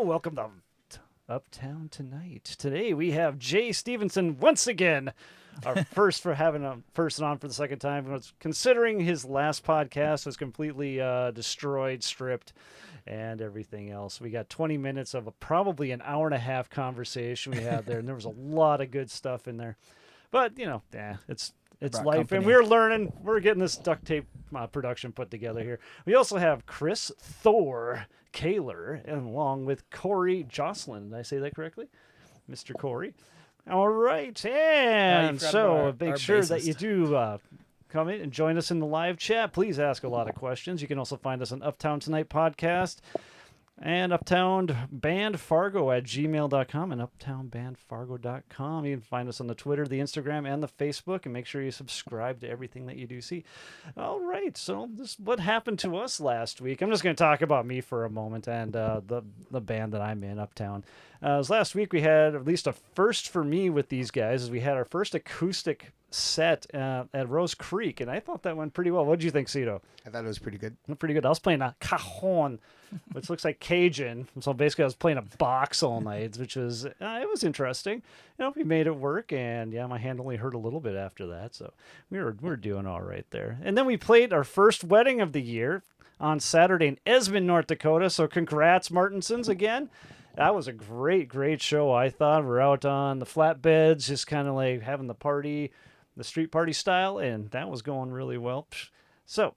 welcome to Uptown Tonight. Today we have Jay Stevenson once again. Our first for having a person on for the second time. Considering his last podcast was completely destroyed, stripped, and everything else. We got 20 minutes of probably an hour and a half conversation we had there, and there was a lot of good stuff in there. But, you know, it's life, company. and we're learning. We're getting this duct tape production put together here. We also have Chris Thor Caylor, and along with Corey Jocelyn. Did I say that correctly? Mr. Corey. All right, and so make sure that you do come in and join us in the live chat. Please ask a lot of questions. You can also find us on Uptown Tonight Podcast and Uptown Band Fargo at gmail.com and uptownbandfargo.com. You can find us on the Twitter, the Instagram, and the Facebook, and make sure you subscribe to everything that you do see. All right, so this is what happened to us last week. I'm just going to talk about me for a moment and the band that I'm in, Uptown. Last week we had at least a first for me with these guys. Is we had our first acoustic set at Rose Creek, and I thought that went pretty well. What did you think, Cito? I thought it was pretty good. Pretty good. I was playing a cajon, which looks like Cajun. So basically, I was playing a box all night, which was it was interesting. You know, we made it work, and yeah, my hand only hurt a little bit after that, so we were doing all right there. And then we played our first wedding of the year on Saturday in Esmond, North Dakota. So congrats, Martinsons, again. That was a great show, I thought. We're out on the flatbeds, just kind of like having the party, the street party style, and that was going really well. So,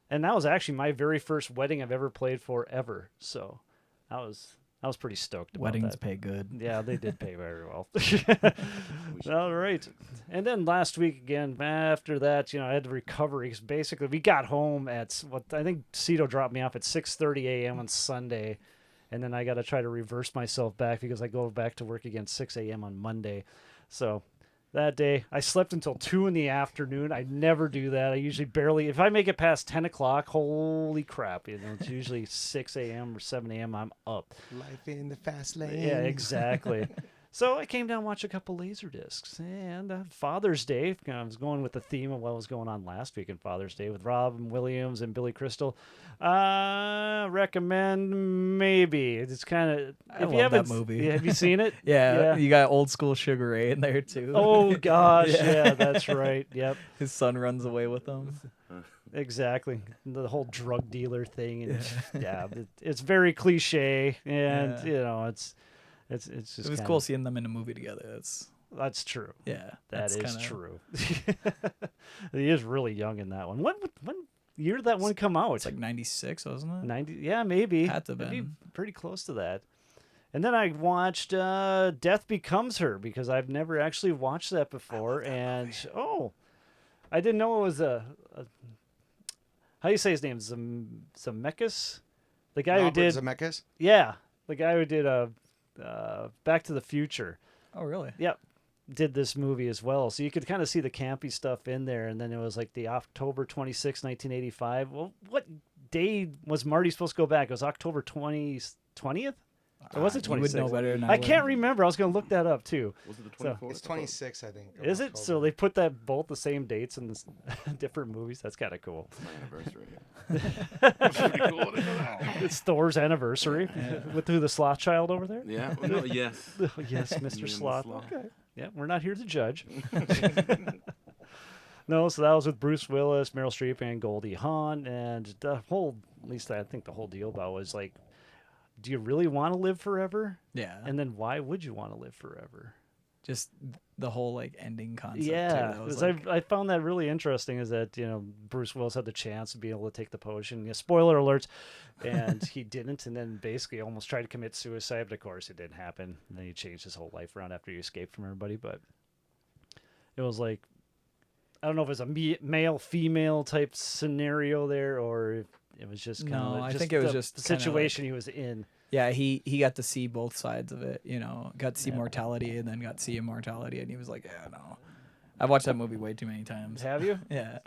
and that was actually my very first wedding I've ever played for ever. So, I was pretty stoked about Weddings that. pay good. Yeah, they did pay very well. All right. And then last week again, after that, I had to recover because basically we got home at what I think Cito dropped me off at 6:30 a.m. on Sunday. And then I got to try to reverse myself back because I go back to work again 6 a.m. on Monday. So that day, I slept until 2 in the afternoon. I never do that. I usually barely, if I make it past 10 o'clock, holy crap. It's usually 6 a.m. or 7 a.m. I'm up. Life in the fast lane. Yeah, exactly. So I came down and watched a couple Laserdiscs. And Father's Day, I was going with the theme of what was going on last week in Father's Day with Robin Williams and Billy Crystal. Recommend maybe. It's kind of... I love that movie. Have you seen it? Yeah, you got old school Sugar Ray in there too. Oh, gosh. Yeah, that's right. Yep. His son runs away with him. Exactly. The whole drug dealer thing. And it's very cliche. And, it's just it was cool seeing them in a movie together. That's true. Yeah, that is true. He is really young in that one. When year did that one come out? It's like 96, wasn't it? 90. Yeah, maybe. Had to have been. Pretty close to that. And then I watched Death Becomes Her because I've never actually watched that before. I didn't know it was a how do you say his name? Zemeckis? The guy Robert who did Zemeckis? Yeah, the guy who did Back to the Future. Oh, really? Yep. Did this movie as well. So you could kind of see the campy stuff in there. And then it was like the October 26, 1985. Well, what day was Marty supposed to go back? It was October 20th? Or was it 26th? You would know better than I can't remember. I was going to look that up too. Was it the 24th? It's 26, I think. Is it? So they put that both the same dates in this different movies? That's kind of cool. It's my anniversary. That's pretty cool. It's Thor's anniversary. With who, the sloth child over there? Yeah. Well, no, yes. Yes, Mr. Sloth. Sloth. Okay. Yeah, we're not here to judge. No, so that was with Bruce Willis, Meryl Streep, and Goldie Hawn. And the whole, at least I think the whole deal about was like, do you really want to live forever? Yeah. And then why would you want to live forever? Just the whole like ending concept. Yeah, too. I found that really interesting. Is that Bruce Willis had the chance to be able to take the potion. Spoiler alerts, and he didn't, and then basically almost tried to commit suicide. But of course, it didn't happen. And then he changed his whole life around after he escaped from everybody. But it was like, I don't know if it was a male female type scenario there, or if it was just kind of. I think it was just the situation he was in. Yeah, he got to see both sides of it, got to see mortality and then got to see immortality, and he was like, yeah, no. I've watched that movie way too many times. Have you? Yeah.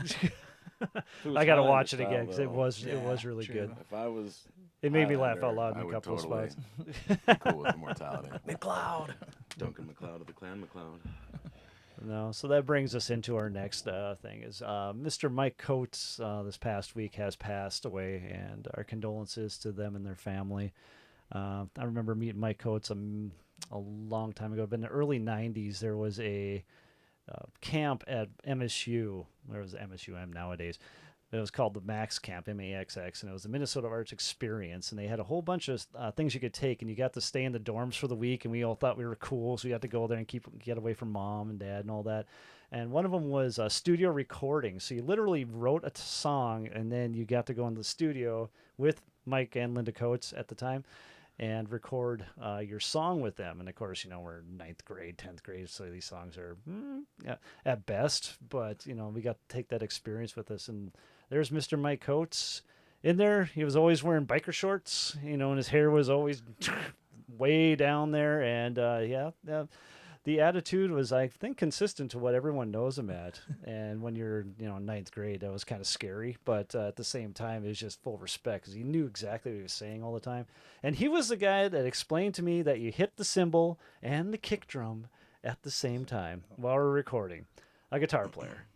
I got to watch it again because it was really true. good. If I was... It made me laugh out loud in I a would couple totally of spots. be cool with immortality. McLeod. Duncan McLeod of the Clan McLeod. No, so that brings us into our next thing. Is Mr. Mike Coates this past week has passed away, and our condolences to them and their family. I remember meeting Mike Coates a long time ago. But in the early 90s, there was a camp at MSU. There was MSUM nowadays. It was called the Max Camp, MAXX, and it was the Minnesota Arts Experience. And they had a whole bunch of things you could take, and you got to stay in the dorms for the week. And we all thought we were cool, so we got to go there and get away from mom and dad and all that. And one of them was studio recording. So you literally wrote a song, and then you got to go in the studio with Mike and Linda Coates at the time and record your song with them. And of course, we're 9th grade, 10th grade, so these songs are at best, but we got to take that experience with us. And there's Mr. Mike Coates in there. He was always wearing biker shorts, and his hair was always way down there. And the attitude was, I think, consistent to what everyone knows him at. And when you're, 9th grade, that was kind of scary. But at the same time, it was just full respect because he knew exactly what he was saying all the time. And he was the guy that explained to me that you hit the cymbal and the kick drum at the same time while we're recording. A guitar player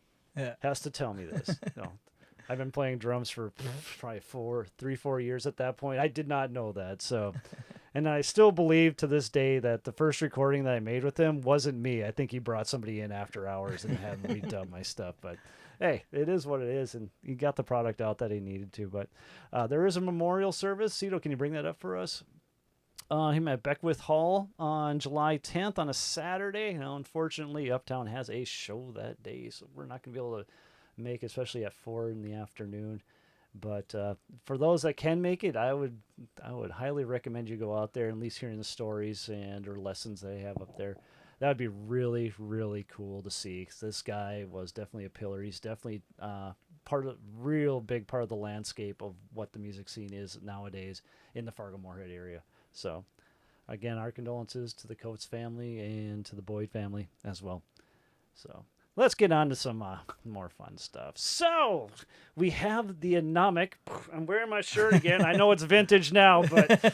has to tell me this. I've been playing drums for probably 4 years at that point. I did not know that. So, and I still believe to this day that the first recording that I made with him wasn't me. I think he brought somebody in after hours and had me redub my stuff. But hey, it is what it is, and he got the product out that he needed to. But there is a memorial service. Cito, can you bring that up for us? Him at Beckwith Hall on July 10th on a Saturday. Unfortunately, Uptown has a show that day, so we're not going to be able to make, especially at 4 in the afternoon. But for those that can make it, I would highly recommend you go out there and at least hearing the stories or lessons they have up there. That would be really, really cool to see, because this guy was definitely a pillar. He's definitely real big part of the landscape of what the music scene is nowadays in the Fargo-Moorhead area. So, again, our condolences to the Coates family and to the Boyd family as well. So, let's get on to some more fun stuff. So, we have the Anomic. I'm wearing my shirt again. I know it's vintage now, but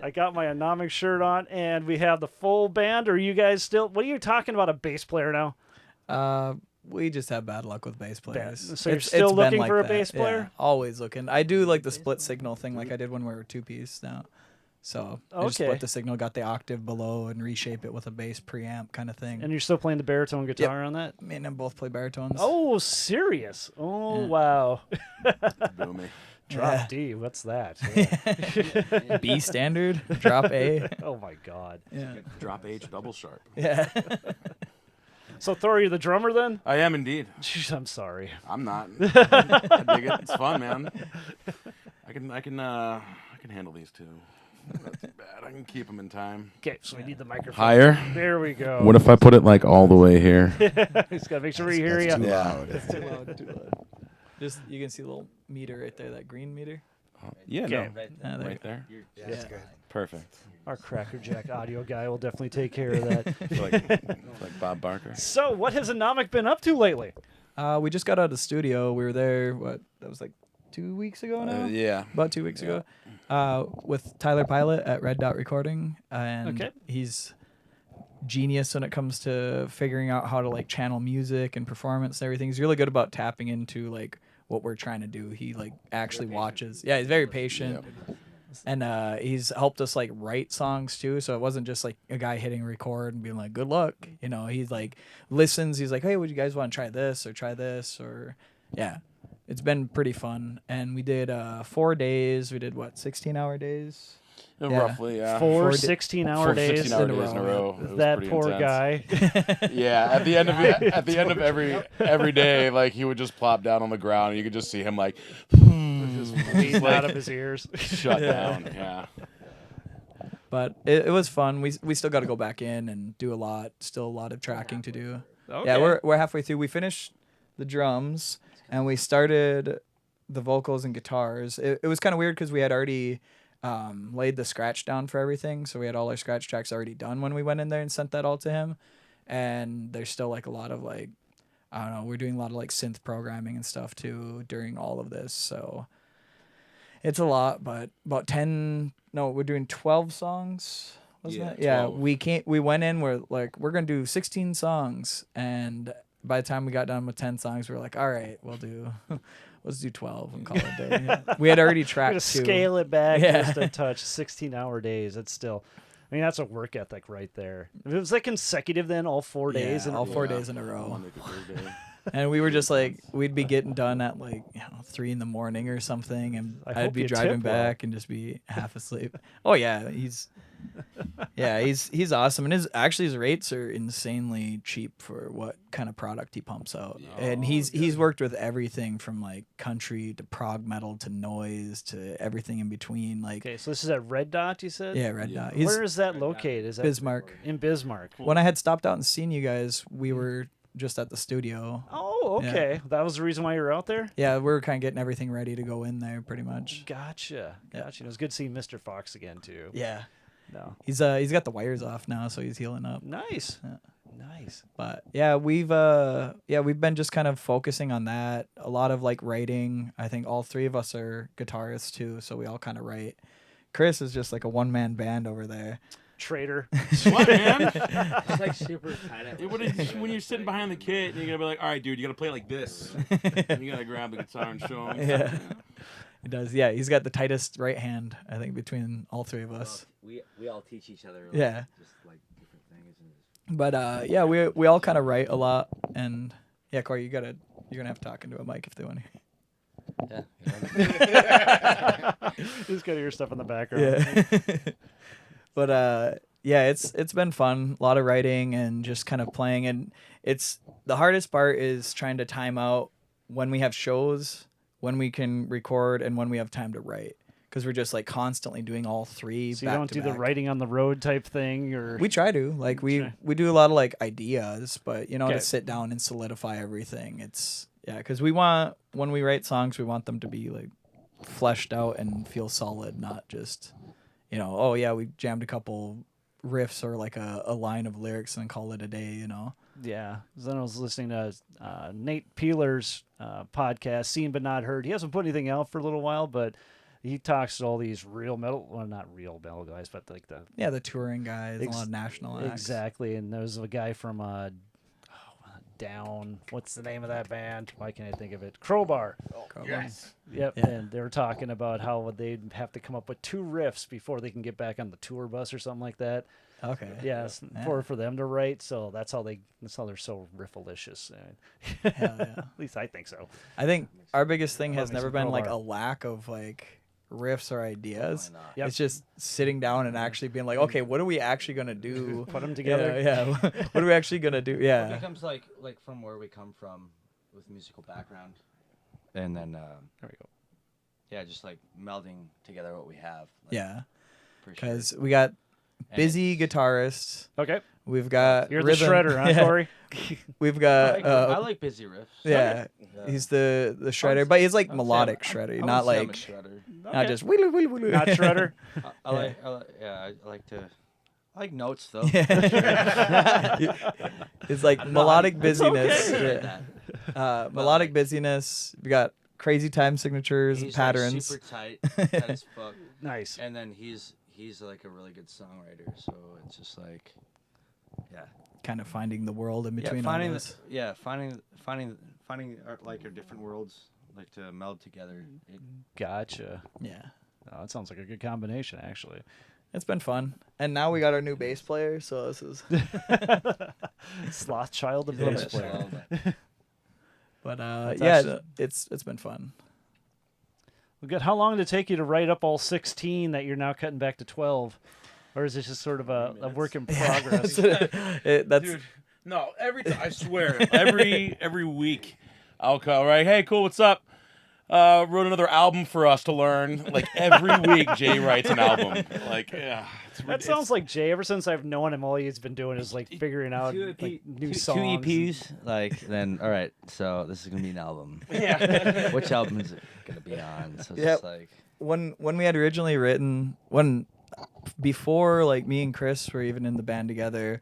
I got my Anomic shirt on, and we have the full band. Are you guys still... What are you talking about, a bass player now? We just have bad luck with bass players. So you're still looking for a bass player? Yeah, always looking. I do like the split signal thing like I did when we were 2-piece now. So I just split the signal, got the octave below, and reshape it with a bass preamp kind of thing. And you're still playing the baritone guitar on that? Me and him both play baritones. Oh, serious? Oh, wow. Boomy. Drop D, what's that? Yeah. B standard, drop A. Oh, my God. Yeah. Drop H double sharp. Yeah. So, Thor, are you the drummer then? I am indeed. Jeez, I'm sorry. I'm not. I dig it. It's fun, man. I can handle these two. Not too bad. I can keep them in time. Okay, so we need the microphone. Higher? There we go. What if I put it like all the way here? Just gotta make sure we hear you. Too loud. It's too loud, too loud. Just, you can see a little meter right there, that green meter. Yeah, Okay. no. There. Right there. Yeah, that's good. Perfect. Our crackerjack audio guy will definitely take care of that. It's like Bob Barker. So, what has Anomic been up to lately? We just got out of the studio. We were there, that was like 2 weeks ago now? Yeah. About 2 weeks ago. With Tyler Pilot at Red Dot Recording. And he's genius when it comes to figuring out how to like channel music and performance and everything. He's really good about tapping into like what we're trying to do. He like actually watches. Yeah, he's very patient. Yep. And he's helped us like write songs too, so it wasn't just like a guy hitting record and being like good luck. He's like listens. He's like, hey, would you guys want to try this or yeah. It's been pretty fun. And we did 4 days. We did 16-hour days? Roughly, yeah. 4 16-hour days 16-hour days in a row. It was that pretty poor intense. guy. Yeah, at the end of every day, like he would just plop down on the ground, and you could just see him like Bleeding out of his ears. shut down. Yeah. But it was fun. We still got to go back in and do a lot. Still a lot of tracking to do. Okay. Yeah, we're halfway through. We finished the drums and we started the vocals and guitars. It was kind of weird because we had already laid the scratch down for everything, so we had all our scratch tracks already done when we went in there and sent that all to him. And there's still like a lot of like, I don't know, we're doing a lot of like synth programming and stuff too during all of this, so it's a lot. But we're doing 12 songs, wasn't it? Yeah, 12. we went in, we're gonna do 16 songs, and by the time we got done with 10 songs, we were like, all right, we'll let's do 12 and call it a day. Yeah. We had already We're tracked gonna 2. scale it back Yeah. just a touch. 16-hour days. It's still. I mean, that's a work ethic right there. If it was like consecutive, then all 4 days, all 4 days in a row. Monday through Thursday. And we were just like, we'd be getting done at like 3 in the morning or something, and I I'd hope be you driving tip well. back and just be half asleep. Oh yeah, he's awesome, and his rates are insanely cheap for what kind of product he pumps out. And he's worked with everything from like country to prog metal to noise to everything in between. Like Okay, so this is at Red Dot, you said? yeah, Red Dot. Where is that located? Is that Bismarck. in Bismarck? When I had stopped out and seen you guys, we were just at the studio. Oh, okay. That was the reason why you were out there? Yeah, we were kind of getting everything ready to go in there, pretty much. Gotcha. It was good seeing Mr. Fox again, too. Yeah. No. He's got the wires off now, so he's healing up. Nice. Yeah. Nice. But yeah, we've been just kind of focusing on that. A lot of like writing. I think all 3 of us are guitarists too, so we all kind of write. Chris is just like a one-man band over there. Traitor. What, man? It's like super tight. When you're sitting behind the kit, and you're gonna be like, "All right, dude, you gotta play like this." And you gotta grab the guitar and show him. Yeah. He does. Yeah, he's got the tightest right hand, I think, between all 3 of us. We all teach each other. Like, Yeah. Just like different things. And But yeah, we all kind of write a lot, and yeah, Corey, you're gonna have to talk into a mic if they want to. yeah. Just gotta hear stuff in the background. Yeah. But yeah, it's been fun. A lot of writing and just kind of playing, and it's the hardest part is trying to time out when we have shows, when we can record, and when we have time to write, because we're just like constantly doing all 3. So you back don't to do the back. writing on the road type thing, or We try to like we do a lot of like ideas, but Okay. to sit down and solidify everything, it's because when we write songs, we want them to be like fleshed out and feel solid, not just oh yeah, we jammed a couple riffs or like a line of lyrics and call it a day. Yeah. Then I was listening to Nate Peeler's podcast, Seen But Not Heard. He hasn't put anything out for a little while, but he talks to all these real metal, well, not real metal guys, but like the touring guys, a lot of national acts. Exactly. And there's a guy from Down. What's the name of that band? Why can't I think of it? Crowbar. Yes. Yep. Yeah. And they were talking about how they'd have to come up with 2 riffs before they can get back on the tour bus or something like that. Okay. Yes, Yeah. for them to write. So that's how they're so riffalicious. Hell yeah. At least I think so. I think our biggest thing has Love me never some been like Crowbar. a lack of like riffs or ideas. Why not? Yep. It's just sitting down and actually being like, okay, what are we actually gonna do? Put them together. Yeah. What are we actually gonna do? It Yeah. becomes like from where we come from with musical background, and then There we go. yeah, just like melding together what we have. Like, Yeah. for sure. Because we got And busy it's- guitarists. Okay. We've got You're rhythm. the shredder, huh, Yeah. Corey? We've I got like busy riffs. yeah. Yeah. He's the shredder, but he's like melodic shredder, not I would like say I'm a shredder. not Okay. just wheelie, wheelie, wheelie. Not shredder. I like notes though. It's like I'm not- melodic I'm busyness. okay. Yeah. Melodic busyness. We got crazy time signatures and He's patterns. like super tight, tight as fuck. Nice. And then he's like a really good songwriter, so it's just like, yeah, Kind of finding the world in between all finding those. finding our different worlds like to meld together. Gotcha. Yeah. Oh, that sounds like a good combination, actually. It's been fun. And now we got our new bass player, so this is Sloth child of Yeah. bass player. but That's yeah, actually- it's been fun. Well, good. How long did it take you to write up all 16 that you're now cutting back to 12? Or is it just sort of a work in progress? That's Dude, no, I swear, every week, I'll call, right? Hey, cool, what's up? Wrote another album for us to learn. Like every week, Jay writes an album. Like, yeah, That sounds like Jay. Ever since I've known him, all he's been doing is like figuring out like, new songs. Two EPs, like then all right. So this is gonna be an album. Yeah. Which album is it gonna be on? So it's Yep. just like when we had originally written before like me and Chris were even in the band together,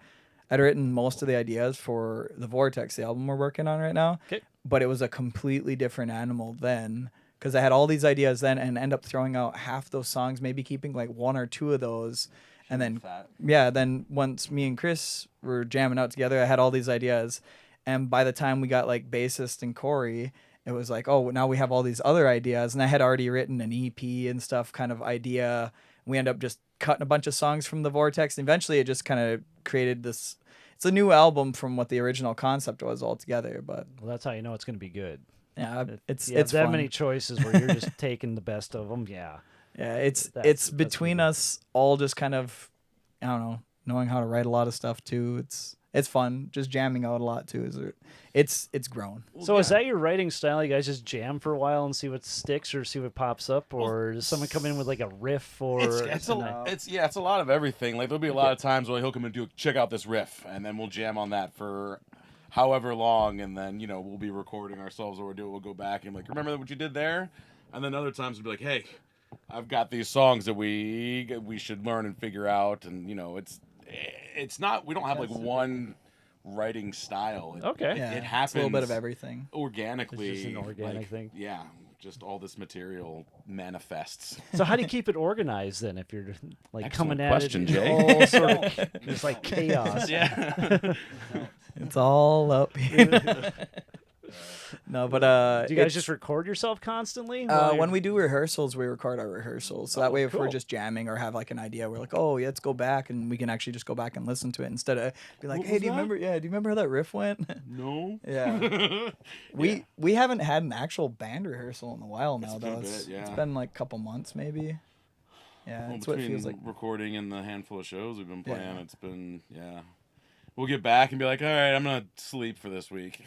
I'd written most of the ideas for the Vortex, the album we're working on right now. Okay. But it was a completely different animal then, because I had all these ideas then and end up throwing out half those songs, maybe keeping like 1 or 2 of those, and then fat. then once me and Chris were jamming out together, I had all these ideas, and by the time we got like bassist and Corey, it was like, oh, now we have all these other ideas. And I had already written an EP and stuff kind of idea. We end up just cutting a bunch of songs from the Vortex. And eventually it just kind of created this. It's a new album from what the original concept was altogether. But Well, that's how you know it's going to be good. yeah, it's You have that fun. many choices where you're just taking the best of them. Yeah. Yeah, it's That's between cool. us all just kind of, I don't know, knowing how to write a lot of stuff too. It's fun, just jamming out a lot too. It's grown. So is that your writing style? You guys just jam for a while and see what sticks or see what pops up, or does someone come in with like a riff or? It's a lot of everything. Like there'll be a lot of times where he'll come and check out this riff, and then we'll jam on that for however long, and then we'll be recording ourselves, or we'll go back and like, remember what you did there, and then other times we'll be like, hey, I've got these songs that we should learn and figure out, and it's not, we don't have like one writing style. Okay. Yeah, it it's happens a little bit of everything. organically. It's just an organic like, thing. Yeah, just all this material manifests. So how do you keep it organized then? If you're like Excellent coming at question, it, Jay. all sort of, there's like chaos. Yeah. It's all up here. No, but Do you guys it's- just record yourself constantly? while when you're- we do rehearsals, we record our rehearsals. So that way, if cool. we're just jamming or have like an idea, we're like, oh, yeah, let's go back, and we can actually just go back and listen to it instead of be like, What hey, was do you that? remember? Yeah, do you remember how that riff went? No. Yeah. We haven't had an actual band rehearsal in a while now, It's been though. a It's bit, it's yeah. been like a couple months, maybe. Yeah, Well, it's what it between feels like. recording and the handful of shows we've been Yeah. playing, it's been, yeah. We'll get back and be like, all right, I'm going to sleep for this week.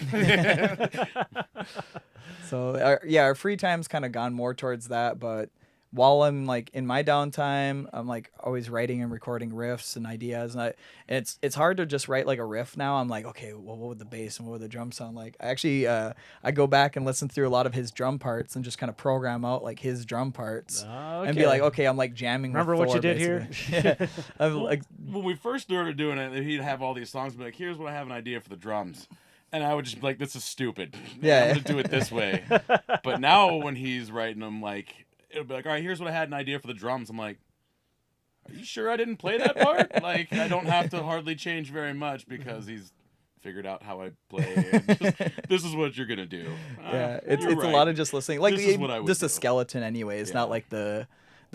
So our free time's kind of gone more towards that, but while I'm like in my downtime, I'm like always writing and recording riffs and ideas, and it's hard to just write like a riff now. I'm like, okay, well, what would the bass and what would the drum sound like? I actually I go back and listen through a lot of his drum parts and just kind of program out like his drum parts and be like, okay, I'm like jamming. Remember with what you Thor, did here? basically. Yeah. I'm like, When we first started doing it, he'd have all these songs and be like, here's what I have an idea for the drums. And I would just be like, this is stupid. Yeah. I'm going to do it this way. But now when he's writing them, like, it'll be like, all right, here's what I had an idea for the drums. I'm like, are you sure I didn't play that part? Like, I don't have to hardly change very much because he's figured out how I play. And just, this is what you're going to do. yeah, it's You're a right. lot of just listening. Like This is what I would just a do. skeleton anyway. It's not Yeah. like the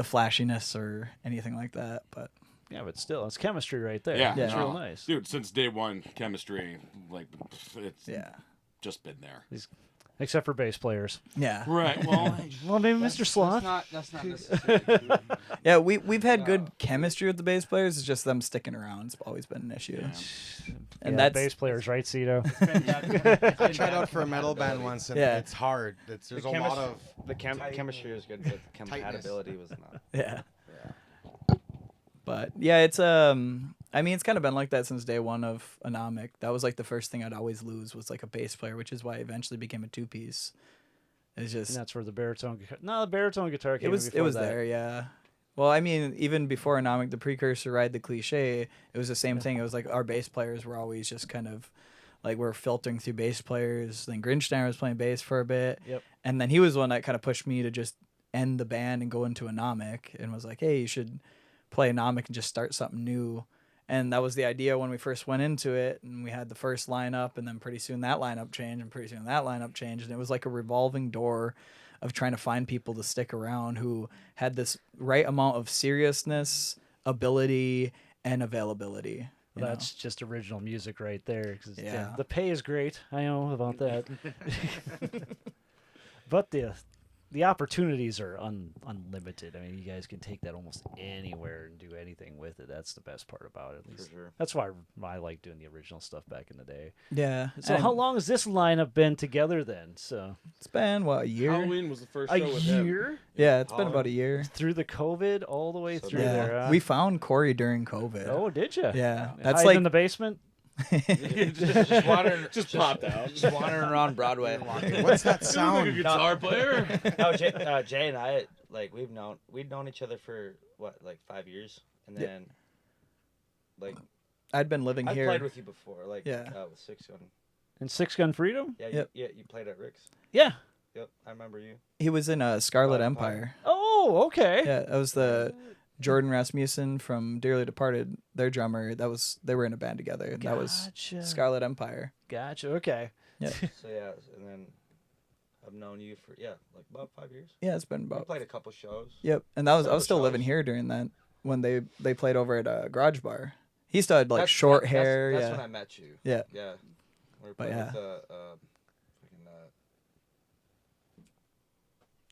flashiness or anything like that, but. Yeah, but still, it's chemistry right there. Yeah. It's Yeah. real nice. Dude, since day one, chemistry, like, it's Yeah. just been there. Except for bass players. Yeah. Right. Well, Well, maybe Mr. Sloth. That's not necessarily true. Yeah, we've had good chemistry with the bass players. It's just them sticking around. It's always been an issue. And Yeah, that's bass players, right, Cito? I tried out for a metal band once, and Yeah. it's hard. There's a lot of the chemistry was good, but the compatibility was not. yeah. Yeah. But yeah, it's I mean, it's kind of been like that since day one of Anomic. That was like the first thing I'd always lose was like a bass player, which is why it eventually became a two-piece. It's just And that's where the baritone. The baritone guitar came. it was before that. there, yeah. Well, I mean, even before Anomic, the precursor ride, the cliche, it was the same thing. It was like our bass players were always just kind of like we're filtering through bass players. Then Grinsteiner was playing bass for a bit, Yep. and then he was the one that kind of pushed me to just end the band and go into Anomic, and was like, hey, you should play Anomic and just start something new. And that was the idea when we first went into it, and we had the first lineup, and then pretty soon that lineup changed, and pretty soon that lineup changed, and it was like a revolving door of trying to find people to stick around who had this right amount of seriousness, ability, and availability. you know? That's just original music right there. 'Cause, Yeah. the pay is great. I know about that. But the opportunities are unlimited. I mean, you guys can take that almost anywhere and do anything with it. That's the best part about it. At least. sure. That's why I like doing the original stuff back in the day. Yeah. So how long has this lineup been together then? So It's been, what, a year? Halloween was the first a show with him. year Yeah, it's been about a year. through the COVID all the way So through Yeah. there. Huh? We found Corey during COVID. Oh, did you? Yeah. That's Hide like in the basement. Just wandering, Just popped out. just wandering around Broadway. what's that Like a sound? guitar player. No, Jay and I we'd known each other for what, like 5 years, and Yeah. then like I'd been living I here. played with you before, like Yeah. with Six Gun. And Six Gun Freedom? Yeah, Yep. you played at Rick's. Yeah. Yep, I remember you. He was in Scarlet Oh, Empire. Oh, okay. Yeah, that was the Jordan Rasmussen from Dearly Departed, their drummer. They were in a band together. That was Gotcha. Scarlet Empire. Gotcha. Okay. Yeah. So yeah, and then I've known you for like about 5 years. Yeah, it's been We about. played a couple shows. Yep, and I was Several still living shows. here during that when they played over at Garage Bar. He still had like That's- short that's- hair. That's yeah, when I met you. yeah. Yeah. We were But playing yeah. with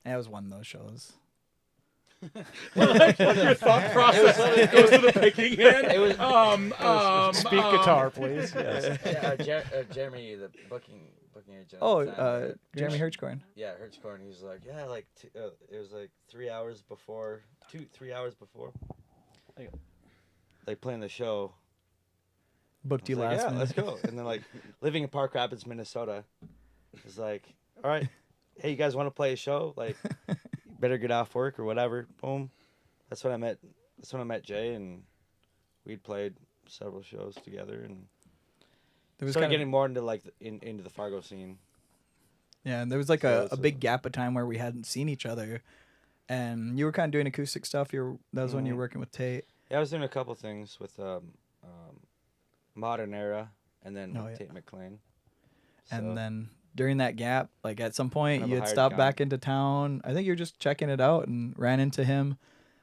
That was one of those shows. Your thought process goes to the picking hand. It was Speak guitar, please. Yes. Jeremy, the booking agent. Oh, at the time, Jeremy Hirschkorn. Yeah, Hirschkorn. He's like, yeah, like it was like 3 hours before, 3 hours before. Like playing the show. Booked I you was like, last yeah, minute. let's go. And then like living in Park Rapids, Minnesota, it's like, all right, hey, you guys want to play a show? Like, better get off work or whatever. Boom. That's when I met Jay, and we'd played several shows together, and There was started kind of, getting more into like into the Fargo scene. yeah, and there was like So a it's big gap of time where we hadn't seen each other, and you were kind of doing acoustic stuff. That was when you were Mhm. working with Tate. Yeah, I was doing a couple things with Modern Era, and then Oh, yeah. Tate McLean. And So- then during that gap, like at some point, Kind of you a had hired stopped gun. back into town. I think you were just checking it out and ran into him.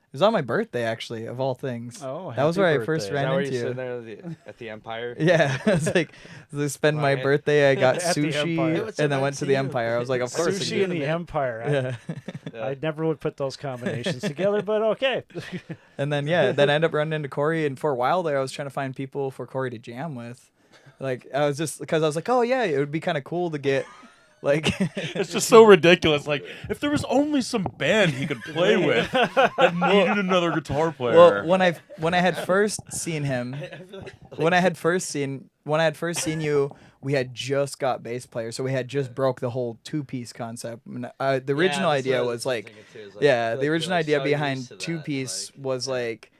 It was on my birthday, actually, of all things. Oh, that was happy where I first birthday. Is ran that where into you you. sitting there at the Empire? Yeah, I was like, to spend my Right. birthday, I got At the sushi, Empire. Hey, what's and up, then went man? to See the you. Empire. I was like, of course. I Sushi did. in the Empire. Yeah. Yeah. I never would put those combinations together, but okay. And then then I ended up running into Corey, and for a while there, I was trying to find people for Corey to jam with. Like I was just because I was like, oh yeah, it would be kind of cool to get like. It's just so ridiculous. Like, if there was only some band he could play with that needed another guitar player. Well, when I had first seen him, when I had first seen you, we had just got bass player, so we had just broke the whole 2-piece concept. And, the original idea was like, the original idea behind 2-piece was like,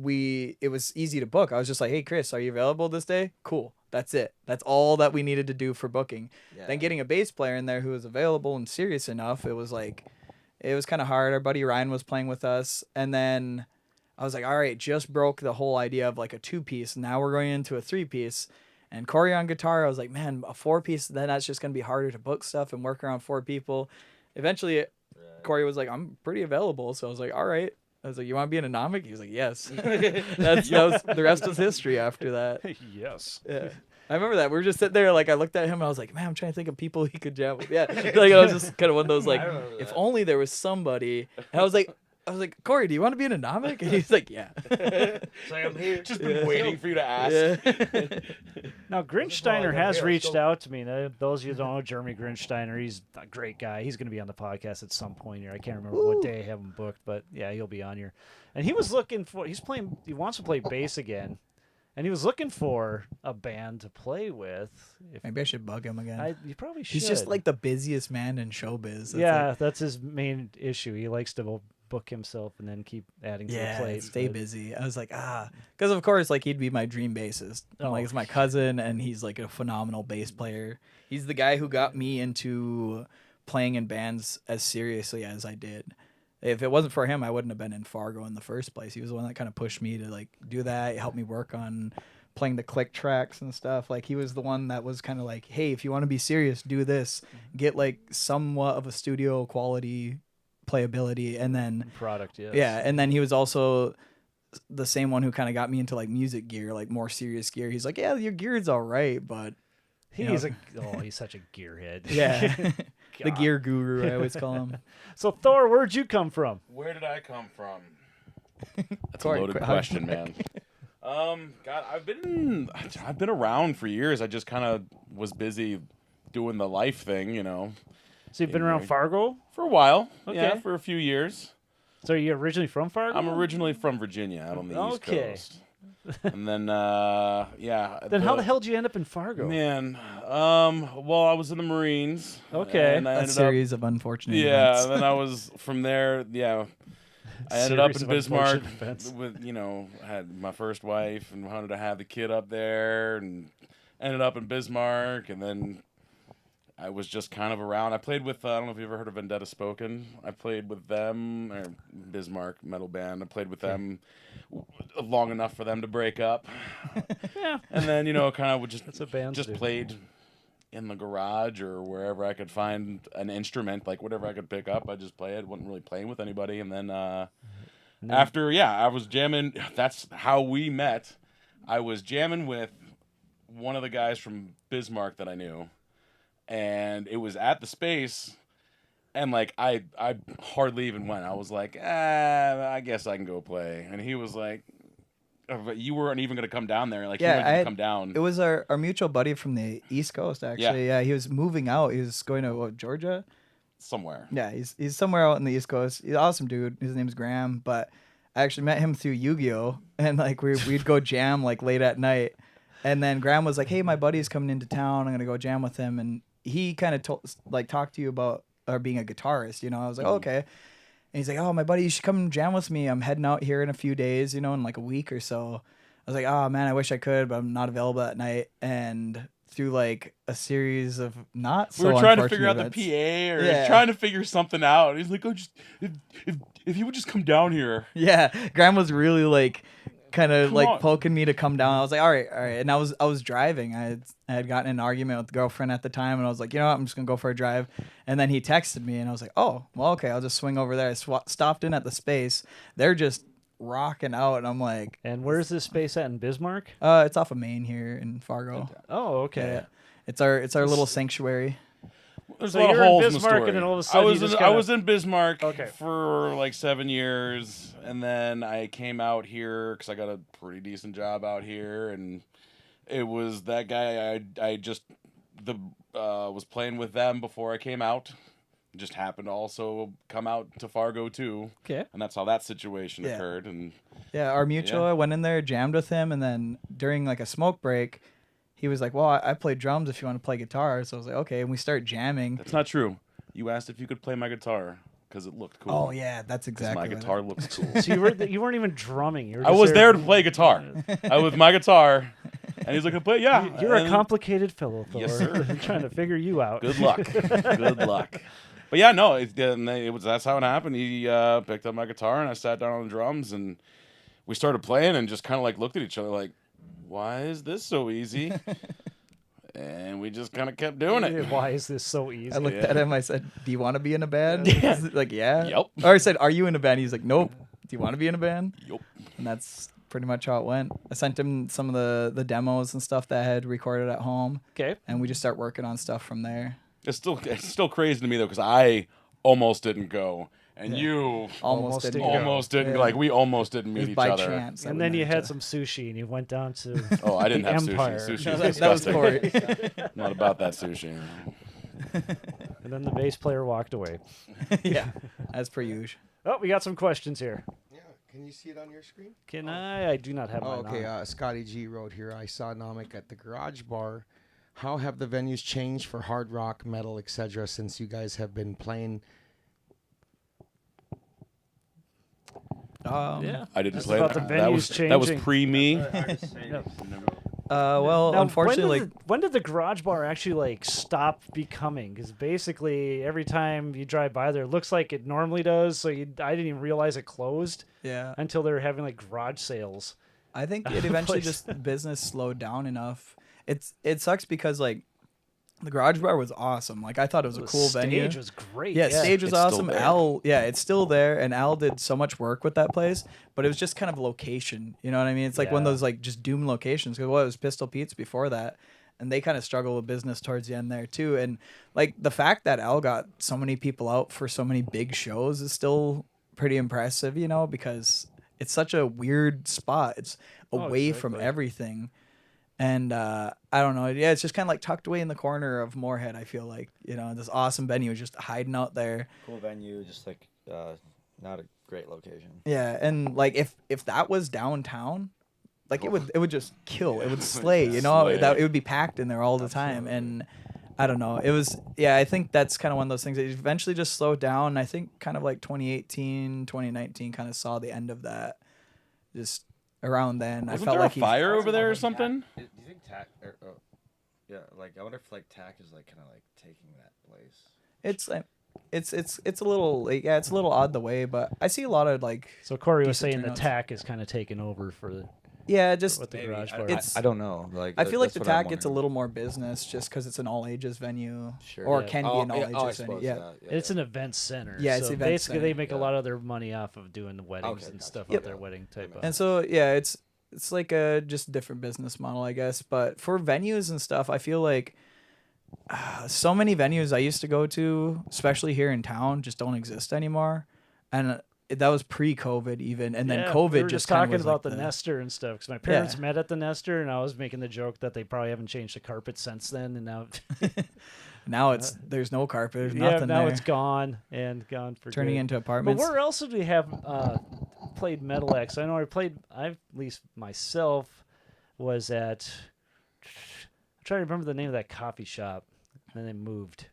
it was easy to book. I was just like, hey Chris, are you available this day? Cool. That's it. That's all that we needed to do for booking. Then getting a bass player in there who was available and serious enough, it was kind of hard. Our buddy Ryan was playing with us, and then I was like, all right, just broke the whole idea of like a 2-piece. Now we're going into a 3-piece. And Corey on guitar, I was like, man, a 4-piece, then that's just going to be harder to book stuff and work around 4 people. Eventually, Corey was like, I'm pretty available. So I was like, all right. I was like, you want to be an anomic? He was like, yes. The rest was history after that. Yes. Yeah. I remember that. We were just sitting there, like, I looked at him, and I was like, man, I'm trying to think of people he could jam with. Yeah. Like, I was just kind of one of those, like, if only there was somebody. And I was like, Corey, do you want to be an anomic? And he's like, yeah. So I'm here. just been waiting for you to ask. Yeah. Now, Grinsteiner has reached out to me. Now, those of you who don't know Jeremy Grinsteiner, he's a great guy. He's going to be on the podcast at some point here. I can't remember what day I have him booked, but yeah, he'll be on here. And he was looking for, he wants to play bass again. And he was looking for a band to play with. Maybe I should bug him again. You probably should. He's just like the busiest man in showbiz. That's his main issue. He likes to book himself and then keep adding to the plate. Stay busy. I was like, because of course, like he'd be my dream bassist. Like it's my cousin, and he's like a phenomenal bass player. He's the guy who got me into playing in bands as seriously as I did. If it wasn't for him, I wouldn't have been in Fargo in the first place. He was the one that kind of pushed me to like do that. He helped me work on playing the click tracks and stuff. Like he was the one that was kind of like, hey, if you want to be serious, do this. Get like somewhat of a studio quality playability, and then product. Yes. yeah, and then he was also the same one who kind of got me into like music gear, like more serious gear. He's like, yeah, your gear's all right, but he's such a gearhead. yeah. The God. gear guru, I always call him. So Thor, where'd you come from? Where did I come from? That's Corey, a loaded question, man. God, I've been around for years. I just kind of was busy doing the life thing, you know, So you've been around Fargo? for a while. Okay. Yeah, for a few years. So are you originally from Fargo? I'm originally from Virginia, out on the East Okay. Coast. And then, yeah. Then how the hell did you end up in Fargo? Man, well, I was in the Marines. Okay. And I A ended up, series of unfortunate yeah, events. and then I was from there, yeah. I ended up Series in of Bismarck unfortunate events. with, I had my first wife and wanted to have the kid up there, and ended up in Bismarck, and then I was just kind of around. I played with, I don't know if you've ever heard of Vendetta Spoken. I played with them, or Bismarck metal band. I played with them long enough for them to break up. Yeah. And then, kind of would That's what bands just do. played in the garage or wherever I could find an instrument, like whatever I could pick up, I just play it. Wasn't really playing with anybody. And then after, I was jamming. That's how we met. I was jamming with one of the guys from Bismarck that I knew, and it was at the Space. And like I hardly even went. I was like, I guess I can go play. And he was like, but you weren't even gonna come down there. Like, Yeah, you wanted to come down. It was our mutual buddy from the East Coast, actually. Yeah, he was moving out. He was going to Georgia. Somewhere. Yeah, he's somewhere out in the East Coast. He's an awesome dude. His name's Graham. But I actually met him through Yu-Gi-Oh, and like we'd go jam like late at night. And then Graham was like, "Hey, my buddy's coming into town. I'm gonna go jam with him." And he kind of talked to you about being a guitarist. I was like, oh, okay. And he's like, "Oh, my buddy, you should come jam with me. I'm heading out here in a few days, in like a week or so." I was like, "Oh man, I wish I could, but I'm not available that night." And through like a series of we were trying to figure out the PA or trying to figure something out. He's like, "Oh, just if you would just come down here." Yeah, Graham was really like kind of like poking me to come down. I was like, all right. And I was driving. I had gotten in an argument with the girlfriend at the time, and I was like, you know what, I'm just gonna go for a drive. And then he texted me, and I was like, oh, well, okay, I'll just swing over there. I stopped in at the Space. They're just rocking out, and I'm like, and where's this Space at in Bismarck? It's off of Main here in Fargo. Oh, okay. Yeah. It's our little sanctuary. There's So a lot of you're in holes in the Bismarck, story. and then all of a sudden I was in Bismarck Okay. for like 7 years, and then I came out here because I got a pretty decent job out here, and it was that guy I just was playing with them before I came out. Just happened to also come out to Fargo too. Okay. And that's how that situation occurred. And yeah, our mutual, I went in there, jammed with him, and then during like a smoke break, he was like, well, I play drums if you want to play guitar. So I was like, okay. And we start jamming. that's not true. You asked if you could play my guitar because it looked cool. Oh, yeah, that's 'Cause exactly my guitar looks cool. So you weren't even drumming. You were I just was there to play guitar. I was with my guitar, and he's like, "I play, yeah." You're a And complicated fellow, Thor. Yes, sir. I'm trying to figure you out. Good luck. Good luck. But yeah, no, that's how it happened. He picked up my guitar, and I sat down on the drums, and we started playing, and just kind of like looked at each other like, "Why is this so easy?" And we just kind of kept doing it. Why is this so easy? I looked at him. I said, "Do you want to be in a band?" Yeah. He's like, "Yeah." Yep. Or I said, "Are you in a band?" He's like, "Nope." "Do you want to be in a band?" Yup. And that's pretty much how it went. I sent him some of the demos and stuff that I had recorded at home, Okay. and we just start working on stuff from there. It's still crazy to me though, because I almost didn't go, and you Almost didn't go. almost didn't. Yeah. Like we almost didn't It meet was each by other. chance. that And we then met you each had other. some sushi, and you went down to Oh, I didn't the have Empire. sushi. Sushi No, is that was disgusting. Corey. I'm not about that sushi. And then the bass player walked away. Yeah, as per usual. Oh, we got some questions here. Yeah, can you see it on your screen? Can I? I do not have Oh, mine okay. on. Scotty G wrote here, I saw Anomic at the Garage Bar. How have the venues changed for hard rock, metal, etc. since you guys have been playing? Yeah. I didn't Just play about that. the That was venues changing. pre me. Well, Now, unfortunately, when did the garage bar actually like stop becoming? Because basically every time you drive by there, it looks like it normally does. So I didn't even realize it closed yeah, until they were having like garage sales. I think it eventually Place. just business slowed down enough. It sucks because like the garage bar was awesome. Like I thought it was a The cool venue. Stage was great. Yeah, stage was It's still awesome. there. Al, yeah, it's still there, and Al did so much work with that place, but it was just kind of location. You know what I mean? It's like one of Yeah. those like just doom locations. Because it was Pistol Pete's before that, and they kind of struggled with business towards the end there too. And like the fact that Al got so many people out for so many big shows is still pretty impressive. Because it's such a weird spot. It's away from exactly. everything. And I don't know. Yeah, it's just kind of like tucked away in the corner of Moorhead. I feel like this awesome venue is just hiding out there. Cool venue, just like not a great location. Yeah, and like if that was downtown, like it would just kill. It would slay. Slay. That it would be packed in there all the time. And I don't know. It was I think that's kind of one of those things that eventually just slowed down. I think kind of like 2018, 2019 kind of saw the end of that. Just around then, Wasn't I felt there like a fire over there or something? Do you think Tack? Yeah, like I wonder if like Tack is like kind of like taking that place. It's like it's a little like, it's a little odd the way, but I see a lot of like So Corey was decent saying the turnouts. TAC is kind of taking over for Yeah, just What the Maybe. garage I- bar. It's- I don't know. Like I feel like that's the what I'm TAC gets a wondering. little more business just because it's an all ages venue, Sure. or Yeah. can be an all ages venue. suppose, Yeah. It's an event center. Yeah, it's so event basically they center, make a yeah. lot of their money off of doing the weddings Okay, and gotcha. stuff Yep. out there, wedding type of. And so yeah, it's like a just different business model, I guess. But for venues and stuff, I feel like so many venues I used to go to, especially here in town, just don't exist anymore. And that was pre-COVID even, and then Yeah, COVID we were just talking kind of was about like the Nestor and stuff because my parents Yeah. met at the Nestor, and I was making the joke that they probably haven't changed the carpet since then, and now Now it's there's no carpet, there's yeah, nothing now there. it's gone and gone for Turning good. into But apartments. where else did we have played metal acts? I know I at least myself was at. I'm trying to remember the name of that coffee shop, and then they moved.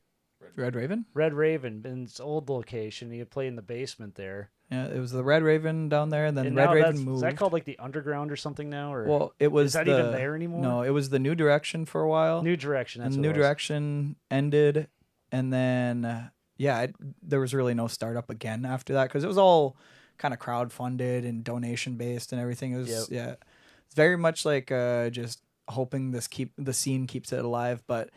Red Raven? Red Raven, in its old location. You played in the basement there. Yeah, it was the Red Raven down there, and then And Red now Raven that's- moved. Is that called like the Underground or something now? Or Well, it was is that the, even there anymore? No, it was the New Direction for a while. New Direction. That's and what New it was. Direction ended, and then there was really no startup again after that because it was all kind of crowdfunded and donation based and everything. It was it's very much like just hoping the scene keeps it alive. But